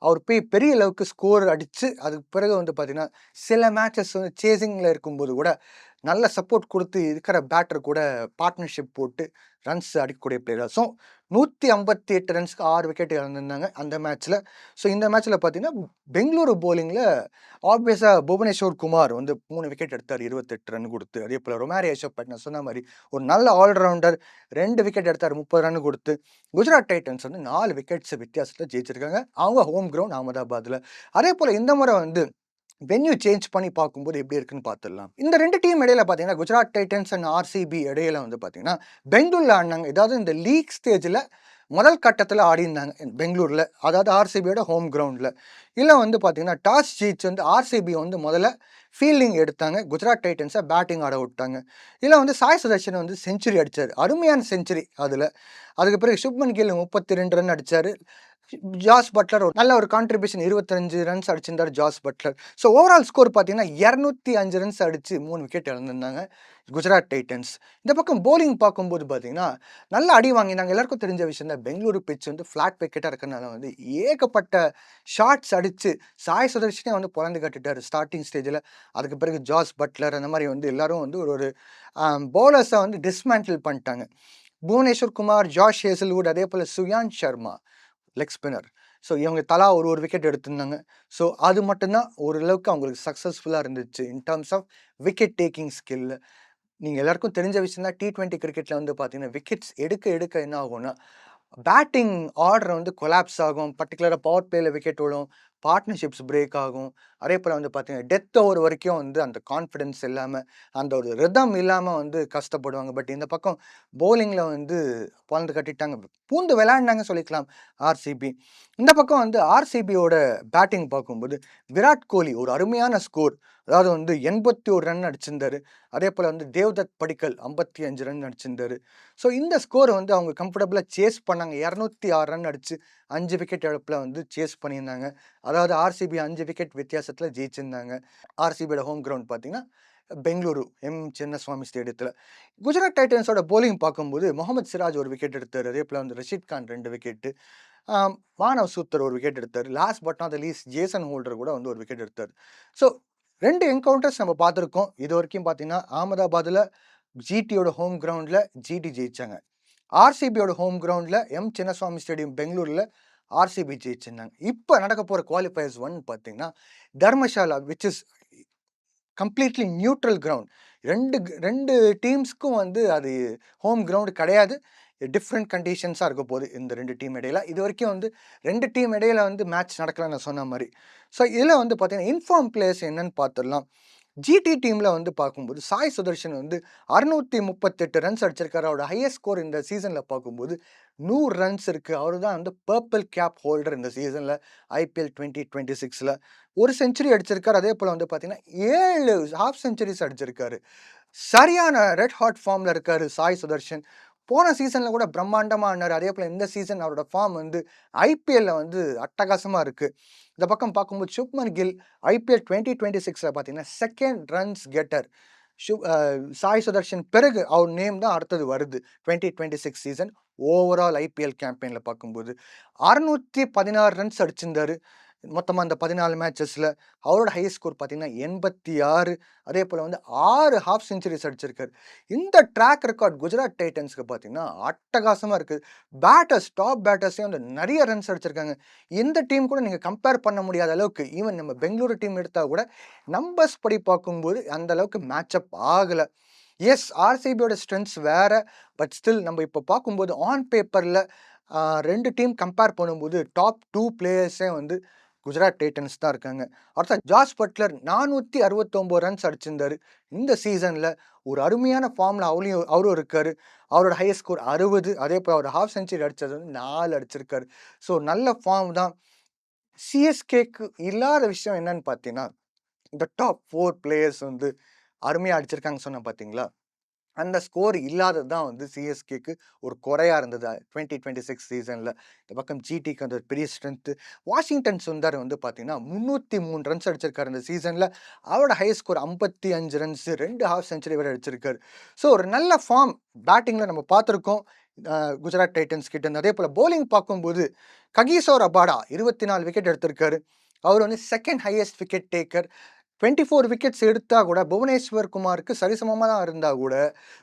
அவர் போய் பெரிய அளவுக்கு ஸ்கோர் அடிச்சு, அதுக்கு பிறகு வந்து பார்த்தீங்கன்னா, சில மேட்சஸ் வந்து சேசிங்ல இருக்கும்போது கூட, நல்ல சப்போர்ட் குடுத்து இருக்கிற பேட்டர் கூட பார்ட்னர்ஷிப் போட்டு ரன்ஸ் அடிக்கக்கூடிய பிளேயர். ஸோ 158 ரன்ஸ்க்கு 6 விக்கெட் இழந்திருந்தாங்க அந்த மேட்ச்ல. ஸோ இந்த மேட்ச்ல பார்த்தீங்கன்னா, பெங்களூரு பவுலிங்ல ஆப்வியஸா புவனேஸ்வர் குமார் வந்து 3 விக்கெட் எடுத்தார் 28 ரன் குடுத்து. அதேபோல ரொமாரியோ ஷெப்பர்ட் நான் சொன்ன மாரி ஒரு நல்ல ஆல்ரவுண்டர் 2 விக்கெட் எடுத்தார் 30 ரன் குடுத்து. குஜராத் டைட்டன்ஸ் வந்து 4 விக்கெட்ஸ் வித்தியாசத்துல ஜெயிச்சிருக்காங்க. அவங்க ஹோம் கிரவுண்ட் அகமதாபாத்ல. அதேபோல இந்த முறை வந்து வென்யூ சேஞ்ச் பண்ணி பார்க்கும்போது எப்படி இருக்குன்னு பார்த்துடலாம். இந்த 2 டீம் இடையில பார்த்தீங்கன்னா, குஜராத் டைட்டன்ஸ் அண்ட் ஆர்சிபி இடையில வந்து பார்த்தீங்கன்னா, பெங்களூர்ல ஆடுனாங்க. ஏதாவது இந்த லீக் ஸ்டேஜ்ல முதல் கட்டத்துல ஆடியிருந்தாங்க பெங்களூர்ல. அதாவது ஆர்சிபியோட ஹோம் கிரவுண்ட்ல. இதுல வந்து பார்த்தீங்கன்னா, டாஸ் ஜெயிச்சு வந்து ஆர்சிபி வந்து முதல்ல ஃபீல்டிங் எடுத்தாங்க. குஜராத் டைட்டன்ஸ பேட்டிங் ஆட விட்டாங்க. இதுல வந்து சாய் சுதர்ஷன் வந்து செஞ்சுரி அடிச்சாரு. அருமையான செஞ்சுரி அதுல. அதுக்கு பிறகு சுப்மன் கில் 32 ரன் அடிச்சாரு. ஜாஸ் பட்லர் ஒரு நல்ல ஒரு கான்ட்ரிபியூஷன் 25 ரன்ஸ் அடிச்சிருந்தாரு Jos Buttler. So overall score பார்த்தீங்கன்னா 205 ரன்ஸ் அடிச்சு 3 விக்கெட் இழந்திருந்தாங்க குஜராத் டைட்டன்ஸ். இந்த பக்கம் போலிங் பார்க்கும்போது பார்த்தீங்கன்னா, நல்ல அடி வாங்கினாங்க. எல்லாருக்கும் தெரிஞ்ச விஷயம் தான். பெங்களூரு பிட்ச் வந்து ஃப்ளாட் விக்கெட்டா இருக்கறனால வந்து ஏகப்பட்ட ஷாட்ஸ் அடிச்சு சாய் சுதர்ஷனே வந்து பொளந்து கட்டிட்டாரு ஸ்டார்ட்டிங் ஸ்டேஜ்ல. அதுக்கு பிறகு ஜாஸ் பட்லர் அந்த மாரி வந்து எல்லாரும் வந்து ஒரு பவுலர்ஸ வந்து டிஸ்மேண்டில் பண்ணிட்டாங்க. புவனேஸ்வர் குமார், ஜாஷ் ஹேசல்வுட் அதேபோல Sayan Sharma leg spinner. So இவங்க தலா ஒரு விக்கெட் எடுத்திருந்தாங்க. ஸோ அது மட்டும் தான் ஓரளவுக்கு அவங்களுக்கு சக்ஸஸ்ஃபுல்லா இருந்துச்சு. In terms of wicket taking skill. நீங்க எல்லாருக்கும் தெரிஞ்ச விஷயம் தான் T20 கிரிக்கெட்ல வந்து பார்த்தீங்கன்னா, விக்கெட்ஸ் எடுக்க எடுக்க என்ன ஆகும்னா, பேட்டிங் ஆர்டர் வந்து கொலாப்ஸ் ஆகும். பர்ட்டிகுலரா பவர் பிளேல விக்கெட் விழும். பார்ட்னர்ஷிப்ஸ் பிரேக் ஆகும். அதேபோல வந்து பார்த்தீங்கன்னா, டெத் ஓவர் வரைக்கும் வந்து அந்த கான்ஃபிடன்ஸ் இல்லாம, அந்த ஒரு ரிதம் இல்லாம வந்து கஷ்டப்படுவாங்க. பட் இந்த பக்கம் பவுலிங்ல வந்து பொளந்து கட்டிட்டாங்க. பூந்து விளையாடுனாங்கன்னு சொல்லிக்கலாம் ஆர்சிபி. இந்த பக்கம் வந்து ஆர்சிபியோட பேட்டிங் பார்க்கும்போது, விராட் கோலி ஒரு அருமையான ஸ்கோர். அதாவது வந்து 81 ரன் அடிச்சிருந்தாரு. அதேபோல வந்து தேவ்தத் படிக்கல் 55 ரன் அடிச்சிருந்தாரு. ஸோ இந்த ஸ்கோர் வந்து அவங்க கம்ஃபர்டபுளா சேஸ் பண்ணாங்க. 206 ரன் அடிச்சு 5 விக்கெட் இழப்புல வந்து சேஸ் பண்ணியிருந்தாங்க. அதாவது ஆர்சிபி 5 விக்கெட் வித்தியாசத்துல ஜெயிச்சிருந்தாங்க. ஆர்சிபியோட ஹோம் கிரவுண்ட் பார்த்தீங்கன்னா, பெங்களூரு சின்னசுவாமி ஸ்டேடியத்துல. குஜராத் டைட்டன்ஸோட பவுலிங் பார்க்கும்போது, முகமது சிராஜ் ஒரு விக்கெட் எடுத்தாரு. அதேபோல வந்து ரஷீத் கான் 2 விக்கெட்டு. மானவ் சூத்தர் ஒரு விக்கெட் எடுத்தாரு. Last but not the least Jason holder கூட வந்து ஒரு விக்கெட் எடுத்தாரு. ஸோ 2 என்கவுண்டர்ஸ் நம்ம பார்த்துருக்கோம். இதுவரைக்கும் பார்த்தீங்கன்னா, அகமதாபாத்ல ஜிடியோட ஹோம் கிரவுண்ட்ல ஜிடி ஜெயிச்சாங்க. ஆர்சிபியோட ஹோம் கிரவுண்டில் சின்னசுவாமி ஸ்டேடியம் பெங்களூரில் ஆர்சிபி ஜெயிச்சிருந்தாங்க. இப்போ நடக்க போகிற குவாலிஃபயர்ஸ் 1 பார்த்தீங்கன்னா Dharamshala which is completely neutral ground. ரெண்டு டீம்ஸ்க்கும் வந்து அது ஹோம் கிரவுண்டு கிடையாது. டிஃப்ரெண்ட் கண்டிஷன்ஸாக இருக்க போகுது இந்த 2 டீம் இடையில. இது வரைக்கும் வந்து 2 டீம் இடையில வந்து மேட்ச் நடக்கல நான் சொன்ன மாதிரி. ஸோ இதில் வந்து பார்த்தீங்கன்னா இன்ஃபார்ம் பிளேயர்ஸ் என்னன்னு பார்த்துடலாம். ஜிடி டீமில் வந்து பார்க்கும்போது சாய் சுதர்ஷன் வந்து 638 ரன்ஸ் அடிச்சிருக்காரு. அவரோட ஹையஸ்ட் ஸ்கோர் இந்த சீசனில் பார்க்கும்போது 100 ரன்ஸ் இருக்குது. அவர் தான் வந்து பர்பிள் கேப் ஹோல்டர் இந்த சீசனில் ஐபிஎல் 2026ல். ஒரு செஞ்சுரி அடிச்சிருக்காரு. அதே போல் வந்து பார்த்தீங்கன்னா 7 ஹாஃப் செஞ்சுரிஸ் அடிச்சிருக்காரு. சரியான ரெட் ஹாட் ஃபார்மில் இருக்காரு சாய் சுதர்ஷன். போன சீசனில் கூட பிரம்மாண்டமாக ஆனார். அதே போல் இந்த சீசன் அவரோட ஃபார்ம் வந்து ஐபிஎல்ல வந்து அட்டகாசமாக இருக்குது. இந்த பக்கம் பார்க்கும்போது சுப்மன் கில் ஐபிஎல் 2026ல் பார்த்தீங்கன்னா second runs getter. Sai Sudharsan பிறகு அவர் நேம் தான் அடுத்தது வருது 2026 சீசன் ஓவரால் ஐபிஎல் கேம்பெயினில் பார்க்கும்போது 616 ரன்ஸ் அடிச்சிருந்தாரு மொத்தமாக அந்த 14 மேட்சஸில். அவரோட ஹையஸ்ட் ஸ்கோர் பார்த்தீங்கன்னா 86. அதே போல் வந்து 6 ஹாஃப் செஞ்சுரிஸ் அடிச்சிருக்காரு. இந்த ட்ராக் ரெக்கார்ட் குஜராத் டைட்டன்ஸ்க்கு பார்த்தீங்கன்னா அட்டகாசமாக இருக்குது. டாப் பேட்டர்ஸே வந்து நிறைய ரன்ஸ் அடிச்சிருக்காங்க. எந்த டீம் கூட நீங்கள் கம்பேர் பண்ண முடியாத அளவுக்கு, ஈவன் நம்ம பெங்களூரு டீம் எடுத்தால் கூட நம்பர்ஸ் படி பார்க்கும்போது அந்த அளவுக்கு மேட்சப் ஆகலை. எஸ், ஆர்சிபியோட ஸ்ட்ரென்த்ஸ் வேறு. பட் ஸ்டில் நம்ம இப்போ பார்க்கும்போது ஆன் பேப்பரில் 2 டீம் கம்பேர் பண்ணும்போது டாப் 2 பிளேயர்ஸே வந்து குஜராத் டைட்டன்ஸ் தான் இருக்காங்க. அடுத்த ஜாஸ் பட்லர் 469 ரன்ஸ் அடிச்சிருந்தாரு இந்த சீசனில். ஒரு அருமையான ஃபார்மில் அவரும் இருக்காரு. அவரோட ஹையஸ்ட் ஸ்கோர் 60. அதே போல் அவர் ஹாஃப் செஞ்சுரி அடித்தது வந்து 4 அடிச்சிருக்காரு. ஸோ நல்ல ஃபார்ம் தான். சிஎஸ்கேக்கு இல்லாத விஷயம் என்னன்னு பார்த்தீங்கன்னா இந்த டாப் 4 பிளேயர்ஸ் வந்து அருமையாக அடிச்சிருக்காங்க சொன்னேன் பார்த்தீங்களா, அந்த ஸ்கோர் இல்லாதது தான் வந்து சிஎஸ்கேக்கு ஒரு குறையாக இருந்தது 2026 சீசனில். இந்த பக்கம் ஜிடிக்கு அந்த பெரிய ஸ்ட்ரென்த்து. வாஷிங்டன் சுந்தர் வந்து பார்த்தீங்கன்னா 303 ரன்ஸ் அடிச்சிருக்காரு இந்த சீசனில். அவரோட highest score 55 runs, 2 half century வரை அடிச்சிருக்காரு. ஸோ ஒரு நல்ல ஃபார்ம் பேட்டிங்கில் நம்ம பார்த்துருக்கோம் குஜராத் டைட்டன்ஸ் கிட்ட. அதே போல் போலிங் பார்க்கும்போது ககிசோர் ரபாடா 24 விக்கெட் எடுத்திருக்காரு. அவர் வந்து second highest wicket taker. 24 wickets எடுத்தால் கூட புவனேஸ்வர் குமாருக்கு சரிசமமாக தான் இருந்தால் கூட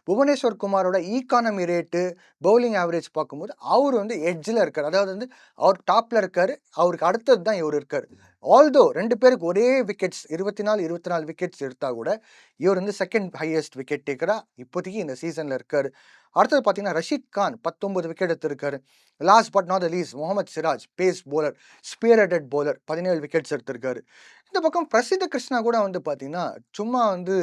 புவனேஸ்வர் குமாரோட ஈகானமி ரேட்டு பவுலிங் ஆவரேஜ் பார்க்கும்போது அவர் வந்து எட்ஜில் இருக்கார். அதாவது வந்து அவர் டாப்பில் இருக்கார். அவருக்கு அடுத்தது தான் இவர் இருக்கார். ஆல்தோ 2 பேருக்கு ஒரே விக்கெட்ஸ் 24 விக்கெட்ஸ் எடுத்தால் கூட இவர் வந்து செகண்ட் ஹையஸ்ட் விக்கெட் டேக்கராக இப்போதைக்கு இந்த சீசனில் இருக்கார். அடுத்தது பார்த்தீங்கன்னா ரஷீத் கான் 19 விக்கெட் எடுத்திருக்காரு. Last but not the least Mohammed Siraj pace bowler, spearheaded bowler 17 wickets எடுத்திருக்காரு. இந்த பக்கம் பிரசித்த கிருஷ்ணா கூட வந்து பார்த்தீங்கன்னா சும்மா வந்து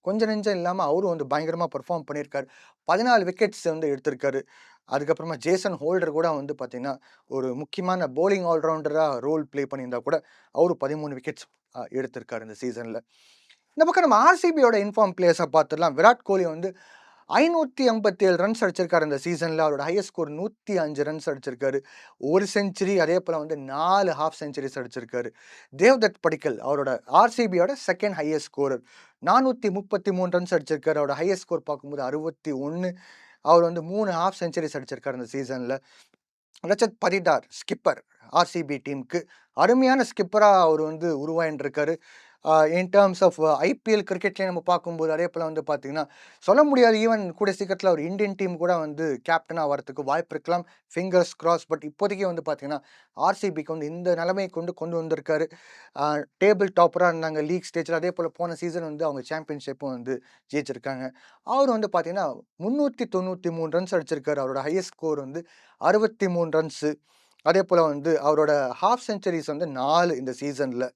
கொஞ்சம் நெஞ்சம் இல்லாமல் அவரும் வந்து பயங்கரமாக பெர்ஃபார்ம் பண்ணியிருக்காரு. 14 விக்கெட்ஸ் வந்து எடுத்திருக்காரு. அதுக்கப்புறமா ஜேசன் ஹோல்டர் கூட வந்து பார்த்தீங்கன்னா ஒரு முக்கியமான போலிங் ஆல்ரவுண்டராக ரோல் ப்ளே பண்ணியிருந்தா கூட அவரு 13 விக்கெட்ஸ் எடுத்திருக்காரு இந்த சீசனில். இந்த பக்கம் நம்ம ஆர்சிபியோட இன்ஃபார்ம் பிளேயர்ஸை பார்த்துடலாம். விராட் கோலி வந்து 587 ரன்ஸ் அடிச்சிருக்காரு இந்த சீசனில். அவரோட ஹையஸ்ட் ஸ்கோர் 105 ரன்ஸ் அடிச்சிருக்காரு. ஒரு செஞ்சுரி, அதே போல் வந்து 4 ஹாஃப் செஞ்சுரிஸ் அடிச்சிருக்காரு. தேவ்தத் படிக்கல் அவரோட ஆர்சிபியோட செகண்ட் ஹையஸ்ட் ஸ்கோரர் 433 ரன்ஸ் அடிச்சிருக்காரு. அவரோட ஹையஸ்ட் ஸ்கோர் பார்க்கும்போது 61. அவர் வந்து 3 ஹாஃப் செஞ்சுரிஸ் அடிச்சிருக்காரு இந்த சீசனில். ரஜத் பதிதார் ஸ்கிப்பர் ஆர்சிபி டீமுக்கு அருமையான ஸ்கிப்பராக அவர் வந்து உருவாயின்றிருக்காரு. இன் டேர்ம்ஸ் ஆஃப் ஐபிஎல் கிரிக்கெட்லேயே நம்ம பார்க்கும்போது அதே போல் வந்து பார்த்தீங்கன்னா சொல்ல முடியாது, ஈவன் கூட சீக்கிரத்தில் ஒரு இந்தியன் டீம் கூட வந்து கேப்டனாக வரதுக்கு வாய்ப்பு இருக்கலாம். Fingers cross. பட் இப்போதைக்கு வந்து பார்த்தீங்கன்னா ஆர்சிபிக்கு வந்து இந்த நிலைமையை கொண்டு வந்திருக்காரு. டேபிள் டாப்பராக இருந்தாங்க லீக் ஸ்டேஜில். அதே போல் போன சீசன் வந்து அவங்க சாம்பியன்ஷிப்பும் வந்து ஜெயிச்சிருக்காங்க. அவர் வந்து பார்த்தீங்கன்னா 393 ரன்ஸ் அடிச்சிருக்காரு. அவரோட ஹையஸ்ட் ஸ்கோர் வந்து 63 ரன்ஸு. அதே போல் வந்து அவரோட ஹாஃப் செஞ்சுரிஸ் வந்து 4 இந்த சீசனில்.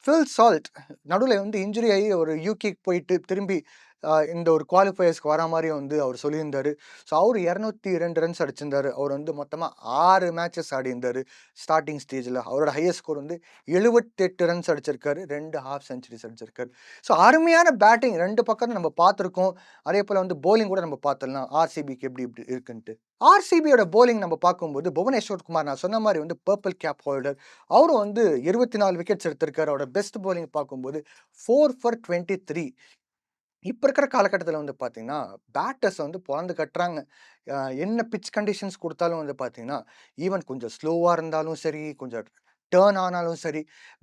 ஃபில் சால்ட் நடுவில் வந்து இன்ஜுரி ஆகி ஒரு யூகேக்கு போயிட்டு திரும்பி இந்த ஒரு குவாலிஃபயர்ஸ்க்கு வர மாதிரி வந்து அவர் சொல்லியிருந்தார். ஸோ அவர் 202 ரன்ஸ் அடிச்சிருந்தார். அவர் வந்து மொத்தமாக 6 மேட்சஸ் ஆடியிருந்தார் ஸ்டார்டிங் ஸ்டேஜில். அவரோட ஹையஸ்ட் ஸ்கோர் வந்து 78 ரன்ஸ் அடிச்சிருக்காரு. 2 ஹாஃப் செஞ்சுரிஸ் அடிச்சிருக்காரு. ஸோ அருமையான பேட்டிங் 2 பக்கம் நம்ம பார்த்துருக்கோம். அதே போல் வந்து போலிங் கூட நம்ம பார்த்துடலாம் ஆர்சிபிக்கு எப்படி இப்படி இருக்குன்ட்டு. ஆர்சிபியோட போலிங் நம்ம பார்க்கும்போது புவனேஸ்வர் குமார் நான் சொன்ன மாதிரி வந்து பர்பிள் கேப் ஹோல்டர். அவரும் வந்து 24 விக்கெட்ஸ் எடுத்திருக்காரு. அவரோட பெஸ்ட் போலிங் பார்க்கும்போது 4 for 23. இப்போ இருக்கிற காலகட்டத்தில் வந்து பார்த்தீங்கன்னா பேட்டர்ஸ் வந்து பொழந்து கட்டுறாங்க. என்ன பிச் கண்டிஷன்ஸ் கொடுத்தாலும் வந்து பார்த்தீங்கன்னா ஈவன் கொஞ்சம் ஸ்லோவாக இருந்தாலும் சரி, கொஞ்சம் டேர்ன் ஆனாலும் சரி,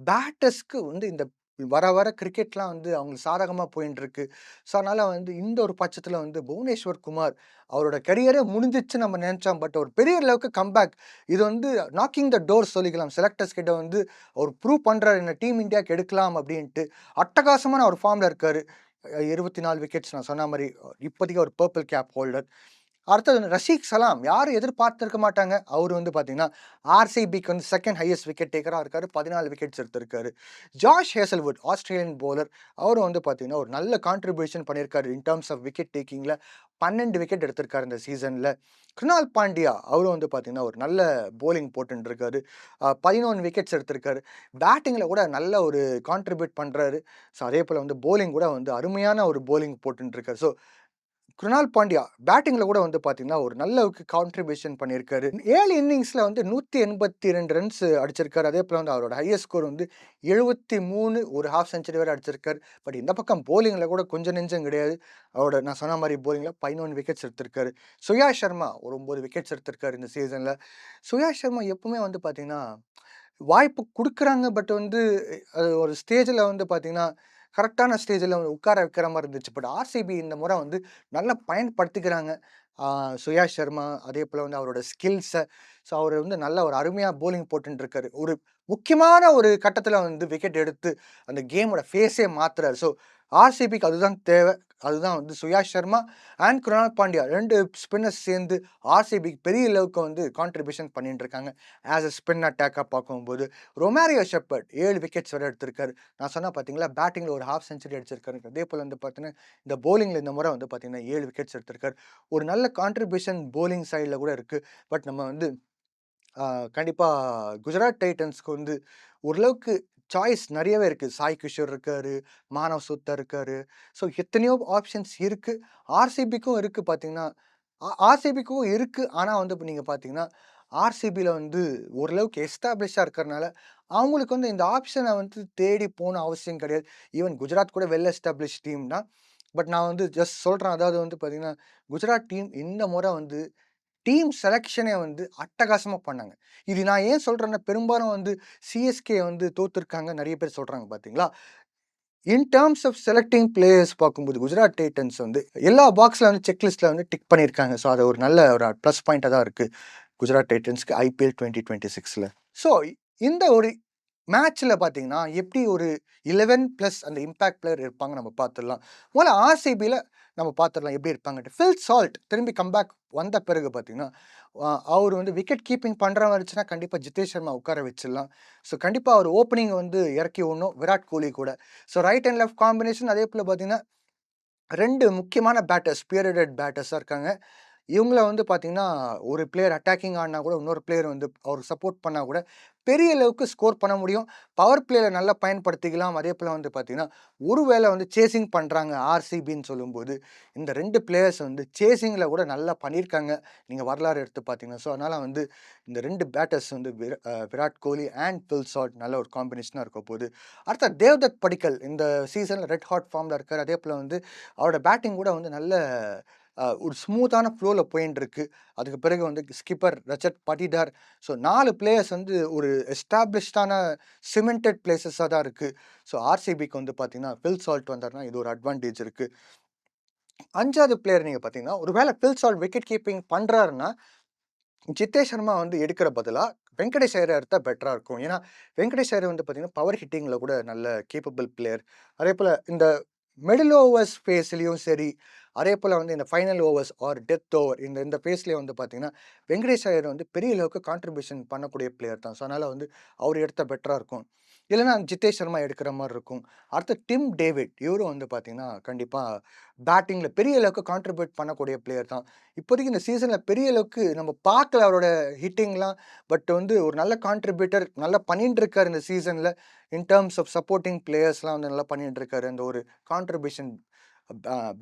பேட்டர்ஸ்க்கு வந்து இந்த வர வர கிரிக்கெட்லாம் வந்து அவங்களுக்கு சாதகமா போயின்ட்டுருக்கு. ஸோ, அதனால வந்து இந்த ஒரு பட்சத்தில வந்து புவனேஸ்வர் குமார் அவரோட கரியரே முடிஞ்சிச்சு நம்ம நெனச்சோம். பட் ஒரு பெரிய லெவலுக்கு கம்பேக். இது வந்து நாக்கிங் த டோர் சொல்லிக்கலாம். செலக்டர்ஸ் கிட்ட வந்து அவர் ப்ரூவ் பண்றாரு என்ன டீம் இந்தியாக்கு எடுக்கலாம் அப்டின்ட்டு. அட்டகாசமான ஒரு ஃபார்ம்ல இருக்காரு. 24 விக்கெட்ஸ் நான் சொன்ன மாரி இப்போதைக்கு ஒரு பர்ப்பிள் கேப் ஹோல்டர். அடுத்தது ரஷீக் சலாம். யாரும் எதிர்பார்த்திருக்க மாட்டாங்க. அவரு வந்து பார்த்தீங்கன்னா, ஆர்சிபிக்கு வந்து 2ண்ட் ஹையஸ்ட் விக்கெட் டேக்கரா இருக்காரு. 14 விக்கெட்ஸ் எடுத்திருக்காரு. Josh Hazlewood Australian bowler. அவரும் வந்து பார்த்தீங்கன்னா, ஒரு நல்ல கான்ட்ரிபியூஷன் பண்ணியிருக்காரு. In terms of wicket டேக்கிங்ல 12 wicket எடுத்திருக்காரு இந்த சீசன்ல. கிருணால் பாண்டியா அவரும் வந்து பார்த்தீங்கன்னா, ஒரு நல்ல பவுலிங் போட்டுட்டு இருக்காரு. 11 விக்கெட்ஸ் எடுத்திருக்காரு. பேட்டிங்ல கூட நல்ல ஒரு கான்ட்ரிபியூட் பண்றாரு. ஸோ, அதேபோல வந்து பவுலிங் கூட வந்து அருமையான ஒரு பவுலிங் போட்டுட்டு இருக்காரு. ஸோ, குருணால் பாண்டியா பேட்டிங்ல கூட வந்து பார்த்தீங்கன்னா, ஒரு நல்ல கான்ட்ரிபியூஷன் பண்ணியிருக்காரு. 7 இன்னிங்ஸ்ல வந்து 182 ரன்ஸ் அடிச்சிருக்காரு. அதேபோல வந்து அவரோட ஹையஸ்ட் ஸ்கோர் வந்து 73 ஒரு ஹாஃப் செஞ்சுரி வேற அடிச்சிருக்காரு. பட் இந்த பக்கம் பவுலிங்ல கூட கொஞ்சம் நெஞ்சம் கிடையாது. நான் சொன்ன மாரி பவுலிங்ல 11 விக்கெட்ஸ் எடுத்திருக்காரு. சுயா சர்மா ஒரு 9 விக்கெட்ஸ் எடுத்திருக்காரு இந்த சீசன்ல. சுயா சர்மா எப்பவுமே வந்து பார்த்தீங்கன்னா, வாய்ப்பு குடுக்குறாங்க. பட் வந்து அது ஒரு ஸ்டேஜ்ல வந்து பார்த்தீங்கன்னா, கரெக்ட்டான ஸ்டேஜ்ல உட்கார வைக்கிற மாரி இருந்துச்சு. பட் ஆர்சிபி இந்த முறை வந்து நல்லா பயன்படுத்திக்கிறாங்க. ஆ சுயா சர்மா, அதேபோல வந்து அவரோட ஸ்கில்ஸ. ஸோ அவரு வந்து நல்ல ஒரு அருமையா பவுலிங் போட்டுட்டு இருக்காரு. ஒரு முக்கியமான ஒரு கட்டத்தில வந்து விக்கெட் எடுத்து அந்த கேமோட ஃபேஸே மாத்துறாரு. ஸோ ஆர்சிபிக்கு அதுதான் தேவை. அதுதான் வந்து சுயா சர்மா அண்ட் குருணால் பாண்டியா 2 ஸ்பின்னர்ஸ் சேர்ந்து ஆர்சிபிக்கு பெரிய அளவுக்கு வந்து கான்ட்ரிபியூஷன் பண்ணிட்டு இருக்காங்க. ஆஸ் எ ஸ்பின் அட்டாக்கா பார்க்கும்போது. ரொமாரியோ ஷெப்பர்ட் 7 விக்கெட்ஸ் வரை எடுத்திருக்காரு. நான் சொன்னேன் பார்த்தீங்களா, பேட்டிங்ல ஒரு ஹாஃப் செஞ்சுரி அடிச்சிருக்காரு. அதேபோல வந்து பார்த்தீங்கன்னா, இந்த பவுலிங்ல இந்த முறை வந்து பார்த்தீங்கன்னா 7 விக்கெட்ஸ் எடுத்திருக்காரு. ஒரு நல்ல கான்ட்ரிபியூஷன் பவுலிங் சைட்ல கூட இருக்கு. பட் நம்ம வந்து ஆ கண்டிப்பா குஜராத் டைட்டன்ஸ்க்கு வந்து ஓரளவுக்கு சாய்ஸ் நெறையவே இருக்கு. சாய் கிஷோர் இருக்காரு, மானவ் சூத்தர் இருக்காரு. ஸோ எத்தனையோ ஆப்ஷன்ஸ் இருக்கு. ஆர்சிபிக்கும் இருக்கு பார்த்தீங்கன்னா, ஆர்சிபிக்கும் இருக்கு. ஆனா வந்து இப்ப நீங்க பார்த்தீங்கன்னா, ஆர்சிபில வந்து ஓரளவுக்கு எஸ்டாப்ளிஷ்டா இருக்கறனால, அவங்களுக்கு வந்து இந்த ஆப்ஷன வந்து தேடி போணும் அவசியம் கிடையாது. ஈவன் குஜராத் கூட வெல் எஸ்டாப்ளிஷ்ட் டீம் தான். பட் நான் வந்து ஜஸ்ட் சொல்றேன். அதாவது வந்து பார்த்தீங்கன்னா, குஜராத் டீம் இந்த முறை வந்து டீம் செலக்ஷனே வந்து அட்டகாசமா பண்ணாங்க. இது நான் ஏன் சொல்றேன்னா, பெரும்பாலும் வந்து சிஎஸ்கே வந்து தோத்துருக்காங்க நெறைய பேர் சொல்றாங்க பார்த்தீங்களா? In terms of selecting players பார்க்கும்போது, குஜராத் டைட்டன்ஸ் வந்து எல்லா பாக்ஸ்ல வந்து செக் லிஸ்ட்ல வந்து டிக் பண்ணியிருக்காங்க. ஸோ, அது ஒரு நல்ல ஒரு ப்ளஸ் பாயிண்ட்டா தான் இருக்கு. குஜராத் டைட்டன்ஸ்க்கு ஐபிஎல் 2026ல. ஸோ, இந்த ஒரு மேட்ச்ல பார்த்தீங்கன்னா, எப்படி ஒரு 11 பிளஸ் அந்த இம்பாக்ட் பிளேயர் இருப்பாங்க நம்ம பார்த்துடலாம். முதல்ல ஆர்சிபில நம்ம பார்த்துடலாம் எப்படி இருப்பாங்கன்ட்டு. ஃபில் சால்ட் திரும்பி கம்பேக் வந்த பிறகு பார்த்தீங்கன்னா, அவரு வந்து விக்கெட் கீப்பிங் பண்ற மாரி இருந்துச்சுன்னா, கண்டிப்பா ஜிதேஷ் சர்மா உட்கார வச்சிடலாம். ஸோ, கண்டிப்பா அவர் ஓப்பனிங் வந்து இறக்கி விடணும் விராட் கோலி கூட. So, right and left combination அதேபோல பார்த்தீங்கன்னா 2 முக்கியமான பேட்டர்ஸ், ஸ்பியரிட்டட் பேட்டர்ஸா இருக்காங்க. இவங்கள வந்து பார்த்தீங்கன்னா, ஒரு பிளேயர் அட்டாக்கிங் ஆடுனா கூட, இன்னொரு பிளேயர் வந்து அவருக்கு சப்போர்ட் பண்ணா கூட, பெரிய அளவுக்கு ஸ்கோர் பண்ண முடியும். பவர் பிளேல நல்லா பயன்படுத்திக்கலாம். அதேபோல வந்து பார்த்தீங்கன்னா, ஒரு வேள வந்து சேசிங் பண்றாங்க ஆர்சிபின்னு சொல்லும்போது, இந்த 2 பிளேயர்ஸ் வந்து சேசிங்ல கூட நல்லா பண்ணியிருக்காங்க. நீங்க வரலாறு எடுத்து பார்த்தீங்கன்னா. ஸோ, அதனால வந்து இந்த 2 பேட்டர்ஸ் வந்து Virat Kohli and bill salt நல்ல ஒரு காம்பினேஷனா இருக்க போது. அடுத்து தேவ்தத் படிக்கல் இந்த சீசன்ல ரெட் ஹாட் ஃபார்ம்ல இருக்காரு. அதேபோல வந்து அவரோட பேட்டிங் கூட வந்து நல்ல ஒரு ஸ்மூத்தான ஃப்ளோல போயின்ட்டுருக்கு. அதுக்கு பிறகு வந்து skipper Rajat Patidar. So 4 players வந்து ஒரு எஸ்டாப்ளிஷ்டான சிமெண்டட் பிளேஸஸா தான் இருக்கு. ஸோ ஆர்சிபிக்கு வந்து பார்த்தீங்கன்னா, பில் சால்ட் வந்தாருன்னா இது ஒரு அட்வான்டேஜ் இருக்கு. 5வது பிளேயர் நீங்க பார்த்தீங்கன்னா, ஒரு வேள பில் சால்ட் விக்கெட் கீப்பிங் பண்றாருன்னா, ஜித்தேஷ் சர்மா வந்து எடுக்கிற பதிலா வெங்கடேஷ் ஐயர எடுத்தா பெட்டரா இருக்கும். ஏன்னா, வெங்கடேஷ் ஐயர் வந்து பார்த்தீங்கன்னா, பவர் ஹிட்டிங்ல கூட நல்ல கேப்பபிள் பிளேயர். அதேபோல இந்த மிடில் ஓவர்ஸ் ஃபேஸ்லயும் சரி, அதேபோல வந்து இந்த final overs R death over இந்த இந்த ஃபேஸ்லயும் வந்து பார்த்தீங்கன்னா, வெங்கடேஷ் ஐயர் வந்து பெரிய அளவுக்கு கான்ட்ரிபியூஷன் பண்ணக்கூடிய பிளேயர் தான். ஸோ, அதனால வந்து அவரு எடுத்தா பெட்டரா இருக்கும். இல்லன்னா ஜித்தேஷ் சர்மா எடுக்கிற மாரி இருக்கும். அடுத்து டிம் டேவிட் இவரும் வந்து பார்த்தீங்கன்னா, கண்டிப்பா பேட்டிங்ல பெரிய அளவுக்கு கான்ட்ரிபியூட் பண்ணக்கூடிய பிளேயர் தான். இப்போதைக்கு இந்த சீசன்ல பெரிய அளவுக்கு நம்ம பார்க்கல அவரோட ஹிட்டிங்லாம். பட் வந்து ஒரு நல்ல கான்ட்ரிபியூட்டர் நல்லா பண்ணிட்டு இருக்காரு இந்த சீசன்ல. இன் டெர்ம்ஸ் ஆஃப் சப்போர்ட்டிங் பிளேயர்ஸ்லாம் வந்து நல்லா பண்ணிட்டு இருக்காரு. அந்த ஒரு கான்ட்ரிபியூஷன்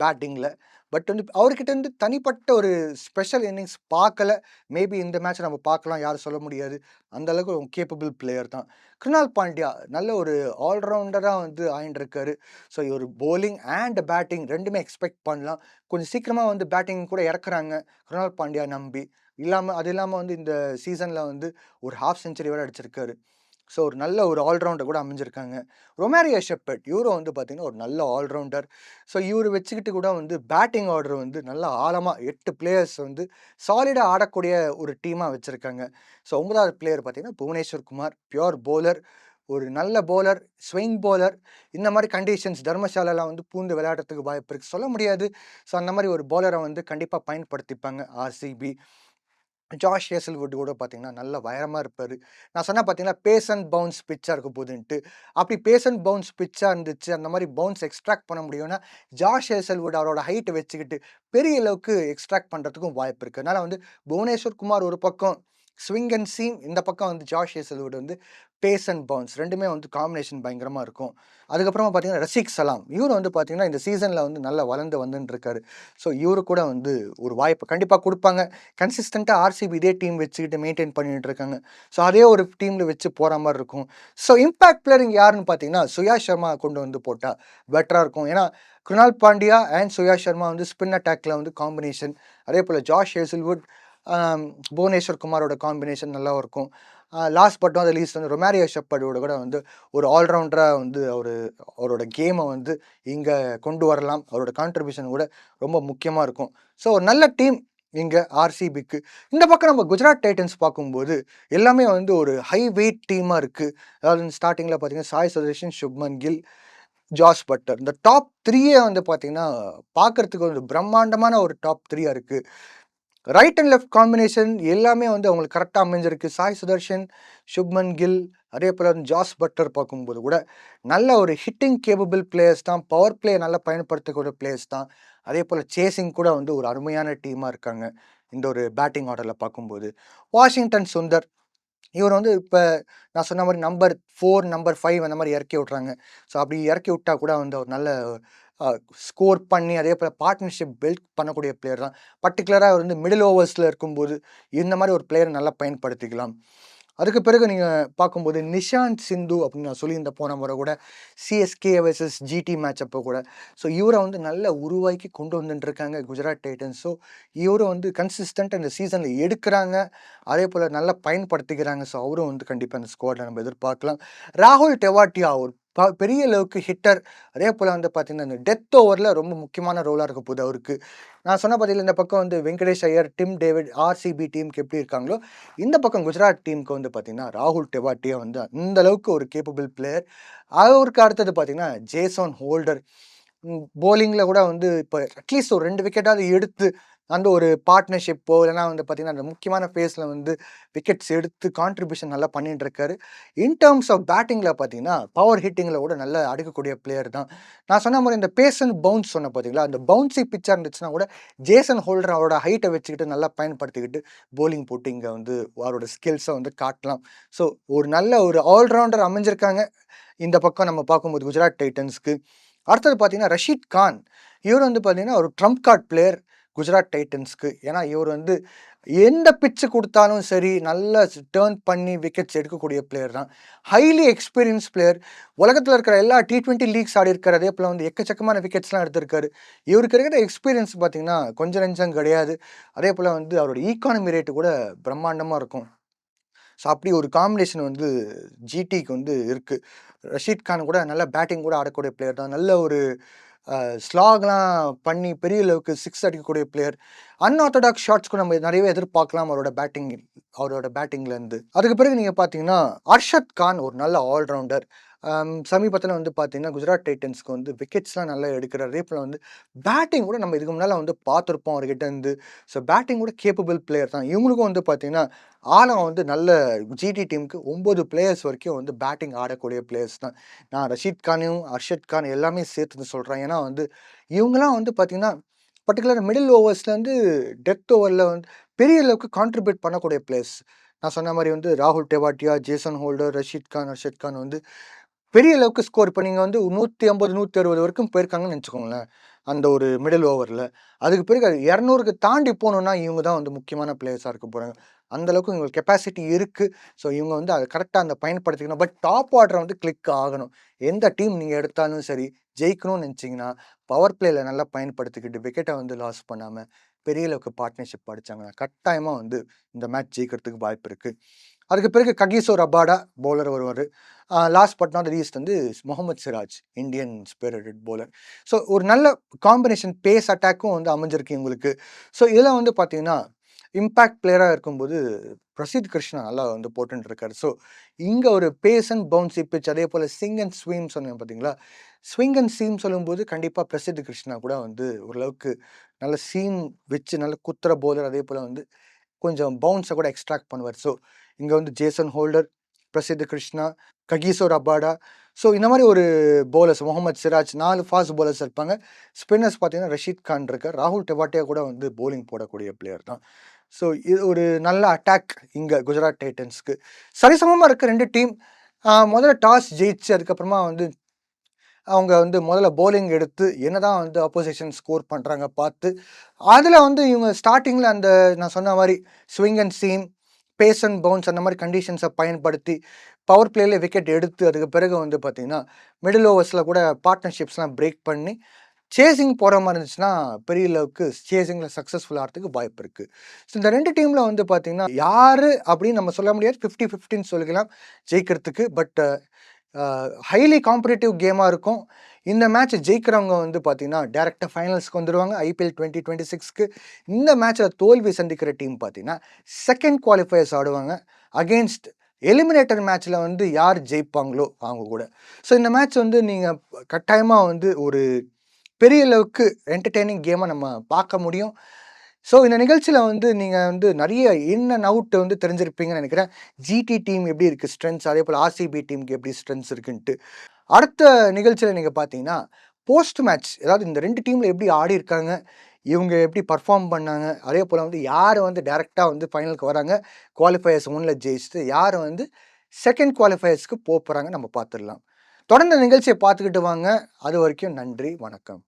பேட்டிங்ல. பட் வந்து அவர்கிட்ட இருந்து தனிப்பட்ட ஒரு ஸ்பெஷல் இன்னிங்ஸ் பார்க்கல. மேபி இந்த மேட்ச் நம்ம பார்க்கலாம். யாரும் சொல்ல முடியாது. அந்த அளவுக்கு ஒரு கேப்பபிள் பிளேயர் தான். கிருணால் பாண்டியா நல்ல ஒரு ஆல்ரவுண்டரா வந்து ஆயின்ட்டுருக்காரு. ஸோ ஒரு பவுலிங் அண்ட் பேட்டிங் 2மே எக்ஸ்பெக்ட் பண்ணலாம். கொஞ்சம் சீக்கிரமா வந்து பேட்டிங் கூட இறக்குறாங்க. கிருணால் பாண்டியா நம்பி. அது இல்லாம வந்து இந்த சீசன்ல வந்து ஒரு ஹாஃப் செஞ்சுரி வேற அடிச்சிருக்காரு. ஸோ ஒரு நல்ல ஒரு ஆல்ரவுண்டர் கூட அமைஞ்சிருக்காங்க. ரொமாரியோ ஷெப்பர்ட் இவரும் வந்து பார்த்தீங்கன்னா, ஒரு நல்ல ஆல்ரவுண்டர். ஸோ இவரு வச்சுக்கிட்டு கூட வந்து பேட்டிங் ஆர்டர் வந்து நல்லா ஆழமா 8 பிளேயர்ஸ் வந்து சாலிடா ஆடக்கூடிய ஒரு டீமா வச்சிருக்காங்க. ஸோ 9வது பிளேயர் பார்த்தீங்கன்னா, புவனேஸ்வர் குமார் பியூர் பவுலர். ஒரு நல்ல பவுலர், ஸ்விங் பவுலர். இந்த மாரி கண்டிஷன்ஸ் தர்மசாலால வந்து பூந்து விளையாடுறதுக்கு வாய்ப்பு இருக்கு. சொல்ல முடியாது. ஸோ அந்த மாரி ஒரு பவுலர வந்து கண்டிப்பா பயன்படுத்திப்பாங்க ஆர்சிபி. ஜாஷ் ஹேசல்வுட் கூட பார்த்தீங்கன்னா, நல்ல உயரமா இருப்பாரு. நான் சொன்னேன் பார்த்தீங்களா, பேஸ் அண்ட் பவுன்ஸ் பிட்ச்சா இருக்க போதுன்ட்டு. அப்படி பேஸ் அண்ட் பவுன்ஸ் பிட்ச்சா இருந்துச்சு, அந்த மாரி பவுன்ஸ் எக்ஸ்ட்ராக்ட் பண்ண முடியும்னா, ஜாஷ் ஹேசல்வுட் அவரோட ஹைட்ட வச்சுக்கிட்டு பெரிய அளவுக்கு எக்ஸ்ட்ராக்ட் பண்றதுக்கும் வாய்ப்பு இருக்கு. அதனால வந்து புவனேஸ்வர் குமார் ஒரு பக்கம் ஸ்விங் அண்ட் சீம், இந்த பக்கம் வந்து ஜாஷ் ஹேசல்வுட் வந்து பேஸ் அண்ட் பவுன்ஸ் 2மே வந்து காம்பினேஷன் பயங்கரமா இருக்கும். அதுக்கப்புறமா பார்த்தீங்கன்னா, ரஷீக் சலாம் இவரு வந்து பார்த்தீங்கன்னா, இந்த சீசன்ல வந்து நல்லா வளர்ந்து வந்துட்டு இருக்காரு. ஸோ இவரு கூட வந்து ஒரு வாய்ப்பு கண்டிப்பா குடுப்பாங்க. கன்சிஸ்டன்ட்டா ஆர்சிபி இதே டீம் வச்சுக்கிட்டு மெயின்டெயின் பண்ணிட்டு இருக்காங்க. ஸோ அதே ஒரு டீம்ல வச்சு போற மாரி இருக்கும். ஸோ இம்பாக்ட் பிளேயர் இங்க யாருன்னு பார்த்தீங்கன்னா, சுயா சர்மா கொண்டு வந்து போட்டா பெட்டரா இருக்கும். ஏன்னா, குணால் பாண்டியா அண்ட் சுயா சர்மா வந்து ஸ்பின் அட்டாக்ல வந்து காம்பினேஷன். அதேபோல ஜாஷ் ஹேசல்வுட், அம் புவனேஸ்வர் குமாரோட காம்பினேஷன் நல்லா இருக்கும். Last but not the least வந்து ரொமாரியோ ஷெப்பர்டோட கூட வந்து ஒரு ஆல்ரவுண்டரா வந்து அவரோட கேம வந்து இங்க கொண்டு வரலாம். அவரோட கான்ட்ரிபியூஷன் கூட ரொம்ப முக்கியமா இருக்கும். ஸோ ஒரு நல்ல டீம் இங்க ஆர்சிபிக்கு. இந்த பக்கம் நம்ம குஜராத் டைட்டன்ஸ் பார்க்கும்போது, எல்லாமே வந்து ஒரு ஹை வெயிட் டீமா இருக்கு. அதாவது ஸ்டார்ட்டிங்ல பார்த்தீங்கன்னா, சாய் சுதர்ஷன், சுப்மன் கில், ஜாஸ் பட்லர். இந்த டாப் 3யே வந்து பார்த்தீங்கன்னா, பார்க்கறதுக்கு ஒரு பிரம்மாண்டமான ஒரு டாப் 3யா இருக்கு. ரைட் அண்ட் லெஃப்ட் காம்பினேஷன் எல்லாமே வந்து அவங்களுக்கு கரெக்ட்டா அமைஞ்சிருக்கு. சாய் சுதர்ஷன், சுப்மன் கில், அதேபோல ஜாஸ் பட்லர் பார்க்கும்போது கூட, நல்ல ஒரு ஹிட்டிங் கேப்பபிள் பிளேயர்ஸ் தான். பவர் பிளே நல்லா பயன்படுத்தக்கூடிய பிளேயர்ஸ் தான். அதேபோல சேசிங் கூட வந்து ஒரு அருமையான டீமா இருக்காங்க. இந்த ஒரு பேட்டிங் ஆர்டர்ல பார்க்கும்போது. வாஷிங்டன் சுந்தர் இவர் வந்து இப்ப நான் சொன்ன மாரி நம்பர் 4, நம்பர் 5 அந்த மாரி இறக்கி விட்றாங்க. ஸோ அப்படி இறக்கி விட்டா கூட வந்து ஒரு நல்ல அ ஸ்கோர் பண்ணி அதேபோல பார்ட்னர்ஷிப் பில்ட் பண்ணக்கூடிய பிளேயர் தான். பர்ட்டிகுலரா அவர் வந்து மிடில் ஓவர்ஸ்ல இருக்கும்போது, இந்த மாரி ஒரு பிளேயர நல்லா பயன்படுத்திக்கலாம். அதுக்கு பிறகு நீங்க பார்க்கும்போது நிஷாந்த் சிந்து அப்படின்னு நான் சொல்லியிருந்தேன் போன முறை கூட. சிஎஸ்கே வெர்சஸ் ஜிடி மேட்ச் அப்போ கூட. ஸோ இவர வந்து நல்லா உருவாக்கி கொண்டு வந்துட்டுருக்காங்க குஜராத் டைட்டன்ஸ். ஸோ இவரும் வந்து கன்சிஸ்டன்ட்டா இந்த சீசன்ல எடுக்குறாங்க. அதேபோல நல்லா பயன்படுத்திக்கிறாங்க. ஸோ அவரும் வந்து கண்டிப்பா இந்த ஸ்குவாட்ல நம்ம எதிர்பார்க்கலாம். ராகுல் டெவாட்டியா ஒரு பெரிய அளவுக்கு ஹிட்டர். அதேபோல வந்து பார்த்தீங்கன்னா, இந்த டெத் ஓவர்ல ரொம்ப முக்கியமான ரோலா இருக்க போகுது அவருக்கு. நான் சொன்ன பார்த்தீங்களா, இந்த பக்கம் வந்து Venkatesh Iyer, Tim David RCB டீமுக்கு எப்படி இருக்காங்களோ, இந்த பக்கம் குஜராத் டீமுக்கு வந்து பார்த்தீங்கன்னா, ராகுல் டெவாட்டியா வந்து அந்த அளவுக்கு ஒரு கேப்பபிள் பிளேயர். அவருக்கு அடுத்தது பார்த்தீங்கன்னா, ஜேசன் ஹோல்டர். பவுலிங்ல கூட வந்து இப்ப அட்லீஸ்ட் ஒரு 2 விக்கெட்டாவது எடுத்து, அந்த ஒரு பார்ட்னர்ஷிப்போ இல்லன்னா வந்து பார்த்தீங்கன்னா, அந்த முக்கியமான ஃபேஸ்ல வந்து விக்கெட்ஸ் எடுத்து கான்ட்ரிபியூஷன் நல்லா பண்ணிட்டு இருக்காரு. இன் டெர்ம்ஸ் ஆஃப் பேட்டிங்ல பார்த்தீங்கன்னா, பவர் ஹிட்டிங்ல கூட நல்லா அடுக்கக்கூடிய பிளேயர் தான். நான் சொன்ன மாரி இந்த பேஸ் அண்ட் பவுன்ஸ் சொன்னேன் பார்த்தீங்களா, அந்த பவுன்சி பிட்ச்சா இருந்துச்சுன்னா கூட ஜேசன் ஹோல்டர் அவரோட ஹைட்ட வச்சுக்கிட்டு நல்லா பயன்படுத்திக்கிட்டு பவுலிங் போட்டு இங்க வந்து அவரோட ஸ்கில்ஸ வந்து காட்டலாம். ஸோ ஒரு நல்ல ஒரு ஆல்ரவுண்டர் அமைஞ்சிருக்காங்க. இந்த பக்கம் நம்ம பார்க்கும்போது குஜராத் டைட்டன்ஸ்க்கு. அடுத்தது பார்த்தீங்கன்னா, ரஷீத் கான். இவர் வந்து பார்த்தீங்கன்னா, ஒரு ட்ரம்ப் கார்ட் பிளேயர் குஜராத் டைட்டன்ஸ்க்கு. ஏன்னா, இவர் வந்து எந்த பிட்ச் குடுத்தாலும் சரி, நல்லா டர்ன் பண்ணி விக்கெட்ஸ் எடுக்கக்கூடிய பிளேயர் தான். Highly experience player. உலகத்தில இருக்கிற எல்லா T20 லீக்ஸ் ஆடியிருக்காரு. அதேபோல வந்து எக்கச்சக்கமான விக்கெட்ஸ்லாம் எடுத்திருக்காரு. இவருக்கு இருக்கிற எக்ஸ்பீரியன்ஸ் பார்த்தீங்கன்னா, கொஞ்சம் நெஞ்சம் கிடையாது. அதேபோல வந்து அவரோட ஈக்கானமி ரேட் கூட பிரம்மாண்டமா இருக்கும். ஸோ அப்படி ஒரு காம்பினேஷன் வந்து ஜிடிக்கு வந்து இருக்கு. ரஷீத் கான் கூட நல்ல பேட்டிங் கூட ஆடக்கூடிய பிளேயர் தான். நல்ல ஒரு ஸ்லாக்லாம் பண்ணி பெரிய அளவுக்கு 6 அடிக்கக்கூடிய பிளேயர். அன்ஆர்த்தடாக்ஸ் ஷாட்ஸ் கூட நம்ம நிறையவே எதிர்பார்க்கலாம் அவரோட பேட்டிங்லேருந்து. அதுக்கு பிறகு நீங்க பார்த்தீங்கன்னா, அர்ஷத் கான் ஒரு நல்ல ஆல்ரவுண்டர். சமீபத்தில வந்து பார்த்தீங்கன்னா, குஜராத் டைட்டன்ஸ்க்கு வந்து விக்கெட்ஸ்லாம் நல்லா எடுக்கிறார். அதேபோல வந்து பேட்டிங் கூட நம்ம இதுக்கு முன்னால வந்து பார்த்துருப்போம் அவர்கிட்ட இருந்து. ஸோ பேட்டிங் கூட கேப்பபிள் பிளேயர் தான். இவங்களுக்கும் வந்து பார்த்தீங்கன்னா, ஆழம் வந்து நல்ல ஜிடி டீமுக்கு 9 பிளேயர்ஸ் வரைக்கும் வந்து பேட்டிங் ஆடக்கூடிய பிளேயர்ஸ் தான். நான் ரஷீத் கானையும், அர்ஷத் கான் எல்லாமே சேர்த்து சொல்றேன். ஏன்னா வந்து இவங்கலாம் வந்து பார்த்தீங்கன்னா, பர்ட்டிகுலரா மிடில் ஓவர்ஸ்லேருந்து டெத் ஓவர்ல வந்து பெரிய அளவுக்கு கான்ட்ரிபியூட் பண்ணக்கூடிய பிளேயர்ஸ். நான் சொன்ன மாரி வந்து ராகுல் டெவாட்டியா, ஜேசன் ஹோல்டர், ரஷீத் கான், அர்ஷத் கான் வந்து பெரிய அளவுக்கு ஸ்கோர் இப்ப நீங்க வந்து 150, 160 வரைக்கும் போயிருக்காங்கன்னு நெனச்சுக்கோங்களேன். அந்த ஒரு மிடில் ஓவர்ல. அதுக்கு பிறகு அது 200க்கு தாண்டி போணும்னா, இவங்க தான் வந்து முக்கியமான பிளேயர்ஸா இருக்க போறாங்க. அந்த அளவுக்கு இவங்களுக்கு கெப்பாசிட்டி இருக்கு. ஸோ இவங்க வந்து அத கரெக்ட்டா அந்த பயன்படுத்திக்கணும். பட் டாப் ஆர்டர் வந்து கிளிக் ஆகணும். எந்த டீம் நீங்க எடுத்தாலும் சரி, ஜெயிக்கணும்னு நெனச்சீங்கன்னா, பவர் பிளேல நல்லா பயன்படுத்திக்கிட்டு, விக்கெட்ட வந்து லாஸ் பண்ணாம, பெரிய அளவுக்கு பார்ட்னர்ஷிப் அடிச்சாங்கன்னா, கட்டாயமா வந்து இந்த மேட்ச் ஜெயிக்கிறதுக்கு வாய்ப்பு இருக்கு. அதுக்கு பிறகு ககிசோ ரபாடா பவுலர் வருவார். லாஸ்ட் பட் நாட் லீஸ்ட் வந்து Mohammed Siraj, Indian spirited bowler. So ஒரு நல்ல காம்பினேஷன் பேஸ் அட்டாக்கும் வந்து அமைஞ்சிருக்கு இவங்களுக்கு. ஸோ இதெல்லாம் வந்து பார்த்தீங்கன்னா இம்பேக்ட் பிளேயராக இருக்கும்போது பிரசித் கிருஷ்ணா நல்லா வந்து போட்டுன்னு இருக்காரு. ஸோ இங்கே ஒரு பேஸ் அண்ட் பவுன்சி பிச், அதே போல் ஸ்விங் அண்ட் ஸ்வீம் சொன்னேன் பார்த்தீங்களா, ஸ்விங் அண்ட் சீம் சொல்லும்போது கண்டிப்பாக பிரசித் கிருஷ்ணா கூட வந்து ஓரளவுக்கு நல்ல சீம் வச்சு நல்ல குத்துற பவுலர், அதே போல் வந்து கொஞ்சம் பவுன்ஸை கூட எக்ஸ்ட்ராக்ட் பண்ணுவார். ஸோ இங்கே வந்து Jason Holder, Prasidh Krishna, Kagiso Rabada, so இந்த மாதிரி ஒரு bowlers, Mohammed Siraj, 4 fast bowlers இருப்பாங்க. ஸ்பின்னர்ஸ் பார்த்தீங்கன்னா ரஷீத் கான் இருக்கார், ராகுல் டெவாட்டியா கூட வந்து போலிங் போடக்கூடிய பிளேயர் தான். ஸோ இது ஒரு நல்ல அட்டாக் இங்கே குஜராத் டைட்டன்ஸ்க்கு. சரிசமமாக இருக்க 2 டீம். முதல்ல டாஸ் ஜெயிச்சு அதுக்கப்புறமா வந்து அவங்க வந்து முதல்ல போலிங் எடுத்து என்னதான் வந்து அப்போசிஷன் ஸ்கோர் பண்ணுறாங்க பார்த்து, அதில் வந்து இவங்க ஸ்டார்டிங்கில் அந்த நான் சொன்ன மாதிரி swing and seam, pace and bounce அந்த மாதிரி கண்டிஷன்ஸை பயன்படுத்தி பவர் பிளேல விக்கெட் எடுத்து அதுக்கு பிறகு வந்து பார்த்தீங்கன்னா மிடில் ஓவர்ஸில் கூட பார்ட்னர்ஷிப்ஸ்லாம் பிரேக் பண்ணி சேசிங் போகிற மாதிரி இருந்துச்சுன்னா பெரிய அளவுக்கு சேசிங்கில் சக்ஸஸ்ஃபுல் ஆகிறதுக்கு வாய்ப்பு இருக்குது. ஸோ இந்த 2 டீமில் வந்து பார்த்தீங்கன்னா யார் அப்படின்னு நம்ம சொல்ல முடியாது, 50-50ன்னு சொல்லிக்கலாம் ஜெயிக்கிறதுக்கு. பட் ஹைலி காம்படிட்டிவ் கேமாக இருக்கும். இந்த மேட்ச் ஜெயிக்கிறவங்க வந்து பார்த்தீங்கன்னா டேரெக்டாக ஃபைனல்ஸ்க்கு வந்துடுவாங்க ஐபிஎல் 2026க்கு. இந்த மேட்ச்சில் தோல்வி சந்திக்கிற டீம் பார்த்தீங்கன்னா செகண்ட் குவாலிஃபயர்ஸ் ஆடுவாங்க அகெயின்ஸ்ட் எலிமினேட்டர் மேட்ச்சில் வந்து யார் ஜெயிப்பாங்களோ அவங்க கூட. ஸோ இந்த மேட்ச் வந்து நீங்கள் கட்டாயமாக வந்து ஒரு பெரிய அளவுக்கு என்டர்டெய்னிங் கேமாக நம்ம பார்க்க முடியும். ஸோ இந்த நிகழ்ச்சியில் வந்து நீங்கள் வந்து நிறைய இன் அண்ட் அவுட் வந்து தெரிஞ்சிருப்பீங்கன்னு நினைக்கிறேன். ஜிடி டீம் எப்படி இருக்குது ஸ்ட்ரென்த்ஸ், அதே போல் ஆர்சிபி டீமுக்கு எப்படி ஸ்ட்ரென்த்ஸ் இருக்குன்ட்டு. அடுத்த நிகழ்ச்சியில் நீங்கள் பார்த்தீங்கன்னா போஸ்ட் மேட்ச், அதாவது இந்த 2 டீமில் எப்படி ஆடி இருக்காங்க, இவங்க எப்படி பர்ஃபார்ம் பண்ணாங்க, அதே போல் வந்து யார் வந்து டேரெக்டாக வந்து ஃபைனலுக்கு வராங்க, குவாலிஃபயர்ஸ் 1ல் ஜெயிச்சுட்டு யார் வந்து செகண்ட் குவாலிஃபயர்ஸ்க்கு போகிறாங்க நம்ம பார்த்துடலாம். தொடர்ந்து நிகழ்ச்சியை பார்த்துக்கிட்டு வாங்க. அது வரைக்கும் நன்றி, வணக்கம்.